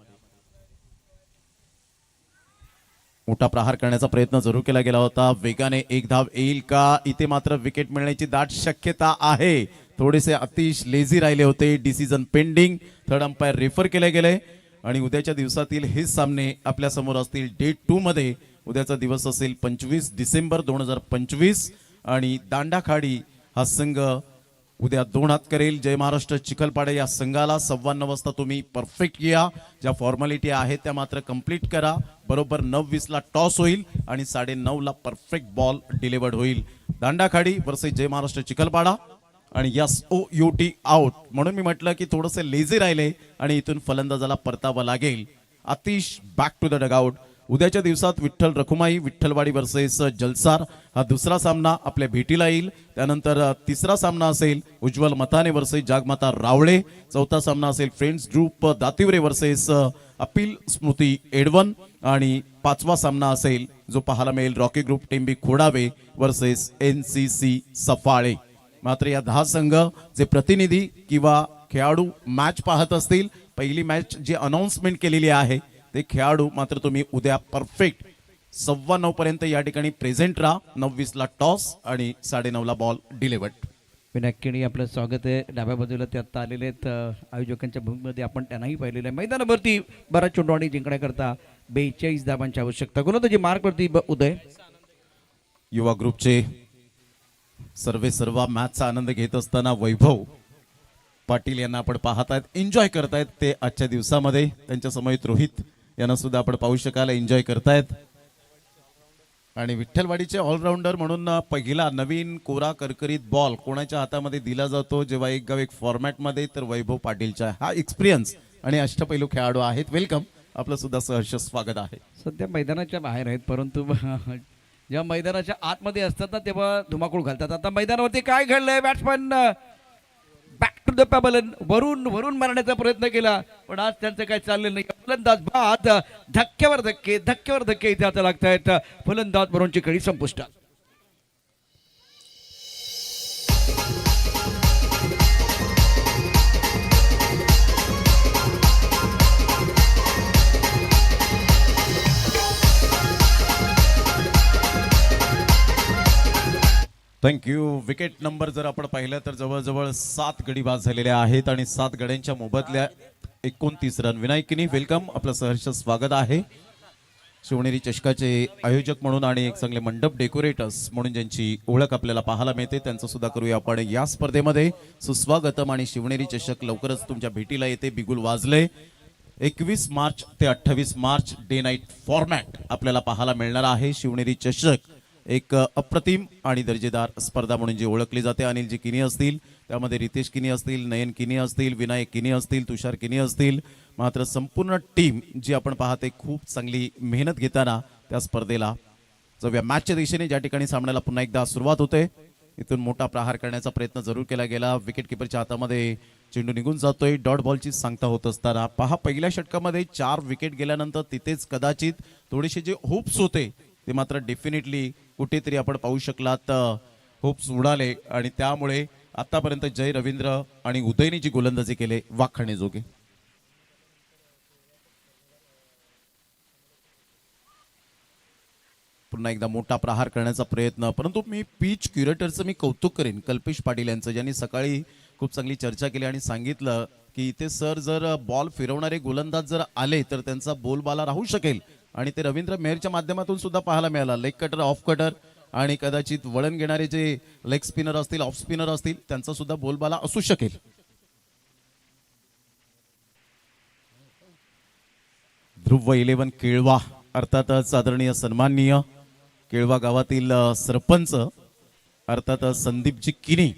मोठा प्रहार करण्याचा प्रयत्न जरूर केला गेला होता. वेगाने 1 धाव येईल का? इथे मात्र विकेट मिळण्याची दाट शक्यता आहे. थोडेसे अतिश लेझी राहिले होते. Decision pending, third umpire refer केले गेले आणि उद्याच्या दिवसातील हे सामने आपल्या समोर असतील. डे 2 मध्ये उद्याचा दिवस असेल 25 डिसेंबर 2025 आणि दांडाखाडी हा संघ उद्या 2 हात करेल. जय महाराष्ट्र चिखलपाडे या संघाला 9:15 वाजता तुम्ही परफेक्ट या. ज्या फॉर्मॅलिटी आहेत त्या मात्र कंप्लीट करा. बरोबर 9:20 टॉस होईल आणि 9:30 परफेक्ट बॉल डिलिव्हर्ड होईल. दांडाखाडी वर्सेस जय महाराष्ट्र चिखलपाडा आणि SOUT आउट. म्हणून मी म्हटलं की थोडंसं लेझी राहिले आणि इथून फलंदाजाला परतावं लागेल. Atish back to the dugout. उद्याच्या दिवसात विठ्ठल रखुमाई विठ्ठलवाडी वर्सेस जलसार हा दुसरा सामना आपल्या भेटीला येईल. त्यानंतर तिसरा सामना असेल उज्ज्वल मताने वर्सेस जागमाता रावळे. चौथा सामना असेल फ्रेंड्स ग्रुप दातिवरे वर्सेस अपील स्मृती एडवन आणि पाचवा सामना असेल जो पाहायला मिळेल Rocky group Tembi Khodave versus NCC Saphale. मात्र या 10 संघ जे प्रतिनिधी किंवा खेळाडू मॅच पाहत असतील, पहिली मॅच जी अनाउन्समेंट केलेली आहे ते खेळाडू मात्र तुम्ही उद्या परफेक्ट 9:15 पर्यंत या ठिकाणी प्रेझेंट राहा. 9:20 टॉस आणि 9:30 बॉल डिलिव्हर्ड. विनायकिणी आपलं स्वागत आहे. डाव्या बाजूला ते आत्ता आलेले आहेत आयोजकांच्या भूमीमध्ये आपण त्यांनाही पाहिलेलं आहे. मैदानावरती बराच चुंडवाणी जिंकण्याकरता 42 धावांची आवश्यकता. गोलंदाजी मार्कवरती उदय. युवा ग्रुपचे सर्व मॅचचा आनंद घेत असताना वैभव पाटील यांना आपण पाहत आहेत, एन्जॉय करतायत ते आजच्या दिवसामध्ये. त्यांच्या समवेत रोहित यांना सुद्धा आपण पाहू शकाल एन्जॉय करतायत. आणि विठ्ठलवाडीचे ऑलराऊंडर म्हणून पहिला नवीन कोरा करकरीत बॉल कोणाच्या हातामध्ये दिला जातो जेव्हा एक गाव एक फॉर्मॅटमध्ये, तर वैभव पाटीलचा हा एक्सपिरियन्स आणि अष्टपैलू खेळाडू आहेत. वेलकम, आपलं सुद्धा सहर्ष स्वागत आहे. सध्या मैदानाच्या बाहेर आहेत परंतु जेव्हा मैदानाच्या आतमध्ये असतात ना तेव्हा धुमाकूळ घालतात. आता मैदानावरती काय घडलंय, बॅट्समन बॅक टू द पॅबलन वरून मारण्याचा प्रयत्न केला पण आज त्यांचं काय चाललेलं नाही. फलंदाज बाद, धक्क्यावर धक्के इथे आता लागतायत. फलंदाज बरोबरची कडी संपुष्टात. थँक्यू. विकेट नंबर जर आपण पाहिलं तर जवळजवळ 7 गडी बाद झालेल्या आहेत आणि 7 गड्यांच्या मोबदल्यात 29 रन. विनायकिनी वेलकम, आपलं सहर्ष स्वागत आहे. शिवनेरी चषकाचे आयोजक म्हणून आणि एक चांगले मंडप डेकोरेटर्स म्हणून ज्यांची ओळख आपल्याला पाहायला मिळते त्यांचं सुद्धा करूया आपण या स्पर्धेमध्ये सुस्वागतम. आणि शिवनेरी चषक लवकरच तुमच्या भेटीला येते. बिगुल वाजले. 21 मार्च ते 28 मार्च डे नाईट फॉर्मॅट आपल्याला पाहायला मिळणार आहे. शिवनेरी चषक एक अप्रतिम आणि दर्जेदार स्पर्धा म्हणून जी ओळखली जाते. अनिलजी किनी असतील, त्यामध्ये रितेश किनी असतील, नयन किनी असतील, विनायक किनी असतील, तुषार किनी असतील. मात्र संपूर्ण टीम जी आपण पाहते खूप चांगली मेहनत घेताना त्या स्पर्धेला जाऊया. मॅचच्या दिशेने ज्या ठिकाणी सामन्याला पुन्हा एकदा सुरुवात होते इथून मोठा प्रहार करण्याचा प्रयत्न जरूर केला गेला. विकेट किपरच्या हातामध्ये चेंडू निघून जातोय. डॉट बॉलची सांगता होत असताना पहा पहिल्या षटकामध्ये 4 विकेट गेल्यानंतर तिथेच कदाचित थोडेसे जे होप्स होते ते मात्र डेफिनेटली कुठेतरी आपण पाहू शकलात होप्स उडाले आणि त्यामुळे आतापर्यंत जय रवींद्र आणि उदयने जी गोलंदाजी केले वाखाणण्याजोगे. पुन्हा एकदा मोठा प्रहार करण्याचा प्रयत्न. परंतु मी पिच क्युरेटरचं मी कौतुक करेन कल्पेश पाटील यांचं, ज्यांनी सकाळी खूप चांगली चर्चा केली आणि सांगितलं की इथे सर जर बॉल फिरवणारे गोलंदाज जर आले तर त्यांचा बोलबाला राहू शकेल. आणि ते रवींद्र मेहरच्या माध्यमातून सुद्धा पाहायला मिळाला. लेग कटर, ऑफ कटर आणि कदाचित वळण घेणारे जे लेग स्पिनर असतील, ऑफ स्पिनर असतील त्यांचा सुद्धा बोलबाला असू शकेल. ध्रुव 11 केळवा अर्थातच आदरणीय सन्माननीय केळवा गावातील सरपंच अर्थातच संदीपजी किनी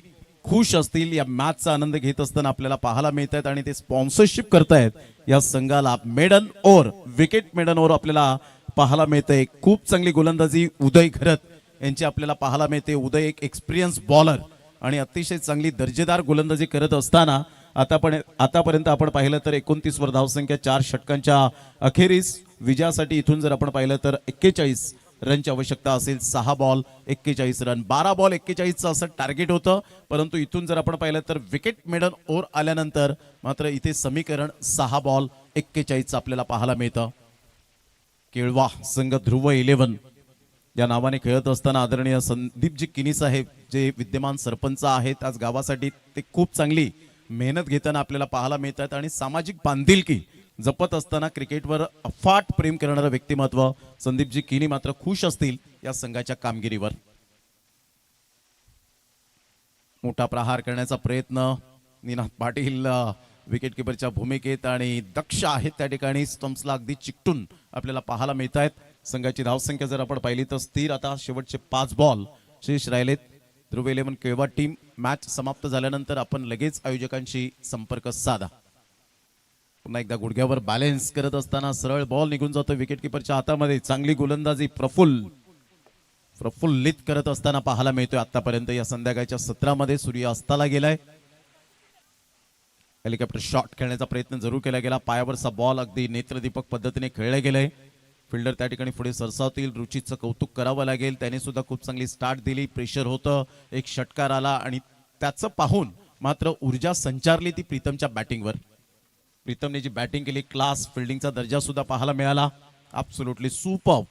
खुश असतील. या मॅचचा आनंद घेत असताना आपल्याला पाहायला मिळत आहेत आणि ते स्पॉन्सरशिप करतायत या संघाला. Maiden over, wicket maiden over आपल्याला पाहायला मिळते. खूप चांगली गोलंदाजी उदय घरत यांची आपल्याला पाहायला मिळते. उदय एक एक्सपिरियन्स बॉलर आणि अतिशय चांगली दर्जेदार गोलंदाजी करत असताना आतापर्यंत आपण पाहिलं तर 29 वर धावसंख्या 4 षटकांच्या अखेरीस विजयासाठी इथून जर आपण पाहिलं तर 41 रनची आवश्यकता असेल. 6 बॉल 41 रन, 12 बॉल 41चं असं टार्गेट होतं. परंतु इथून जर आपण पाहिलं तर विकेट मेडन ओव्हर आल्यानंतर मात्र इथे समीकरण 6 बॉल 41चं आपल्याला पाहायला मिळतं. केळवा संघ ध्रुव 11 या नावाने खेळत असताना आदरणीय संदीपजी किनी साहेब जे विद्यमान सरपंच आहेत आज गावासाठी ते खूप चांगली मेहनत घेताना आपल्याला पाहायला मिळतात आणि सामाजिक बांधिलकी जपत असताना क्रिकेटवर अफाट प्रेम करणारं व्यक्तिमत्व संदीपजी किनी मात्र खुश असतील या संघाच्या कामगिरीवर. मोठा प्रहार करण्याचा प्रयत्न निनाद पाटील विकेट किपरच्या भूमिकेत आणि दक्ष आहेत त्या ठिकाणी स्टम्प्सला अगदी चिकटून आपल्याला पाहायला मिळत आहेत. संघाची धावसंख्या जर आपण पाहिली तर स्थिर आता शेवटचे 5 बॉल शेष राहिलेत. ध्रुव 11 केळवा टीम मॅच समाप्त झाल्यानंतर आपण लगेच आयोजकांशी संपर्क साधा. पुन्हा एकदा गुडघ्यावर बॅलन्स करत असताना सरळ बॉल निघून जातो विकेट किपरच्या हातामध्ये. चांगली गोलंदाजी प्रफुल्लित करत असताना पाहायला मिळतोय आतापर्यंत या संध्याकाळच्या सत्रामध्ये. सूर्य अस्ताला गेलाय. हेलिकॉप्टर शॉट खेळण्याचा प्रयत्न जरूर केला गेला. पायावरचा बॉल अगदी नेत्रदीपक पद्धतीने खेळला गेलाय. फिल्डर त्या ठिकाणी पुढे सरसावतील. रुचितचं कौतुक करावं लागेल. त्याने सुद्धा खूप चांगली स्टार्ट दिली. प्रेशर होतं. एक षटकार आला आणि त्याचं पाहून मात्र ऊर्जा संचारली ती प्रीतमच्या बॅटिंगवर. प्रीतमने जी बॅटिंग केली क्लास फिल्डिंगचा दर्जा सुद्धा पाहायला मिळाला. ॲब्सोल्युटली सुपर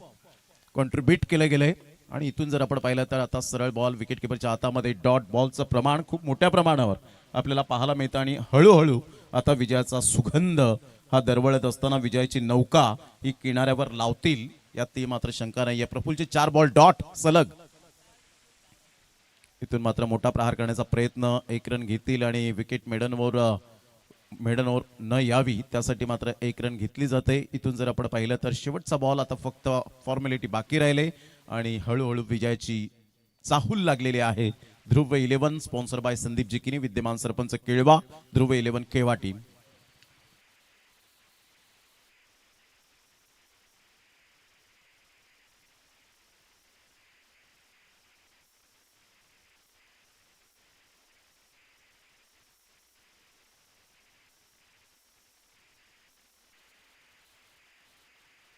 कॉन्ट्रीब्यूट केलं गेलंय. आणि इथून जर आपण पाहिलं तर आता सरळ बॉल विकेट किपरच्या हातामध्ये. डॉट बॉलचं प्रमाण खूप मोठ्या प्रमाणावर आपल्याला पाहायला मिळतं आणि हळूहळू आता विजयाचा सुगंध हा दरवळत असताना विजयाची नौका ही किनाऱ्यावर लावतील यात ती मात्र शंका नाहीये. प्रफुल्लचे 4 बॉल डॉट सलग. इथून मात्र मोठा प्रहार करण्याचा प्रयत्न. 1 रन घेतील आणि विकेट मेडन ओव्हर न यावी त्यासाठी मात्र 1 रन घेतली जाते. इथून जर आपण पाहिलं तर शेवटचा बॉल आता फक्त फॉर्मॅलिटी बाकी राहिले आणि हळूहळू विजयाची चाहूल लागलेली आहे. ध्रुव 11 स्पॉन्सर बाय संदीप जिकिनी विद्यमान सरपंच केळवा. ध्रुव 11 केळवा टीम.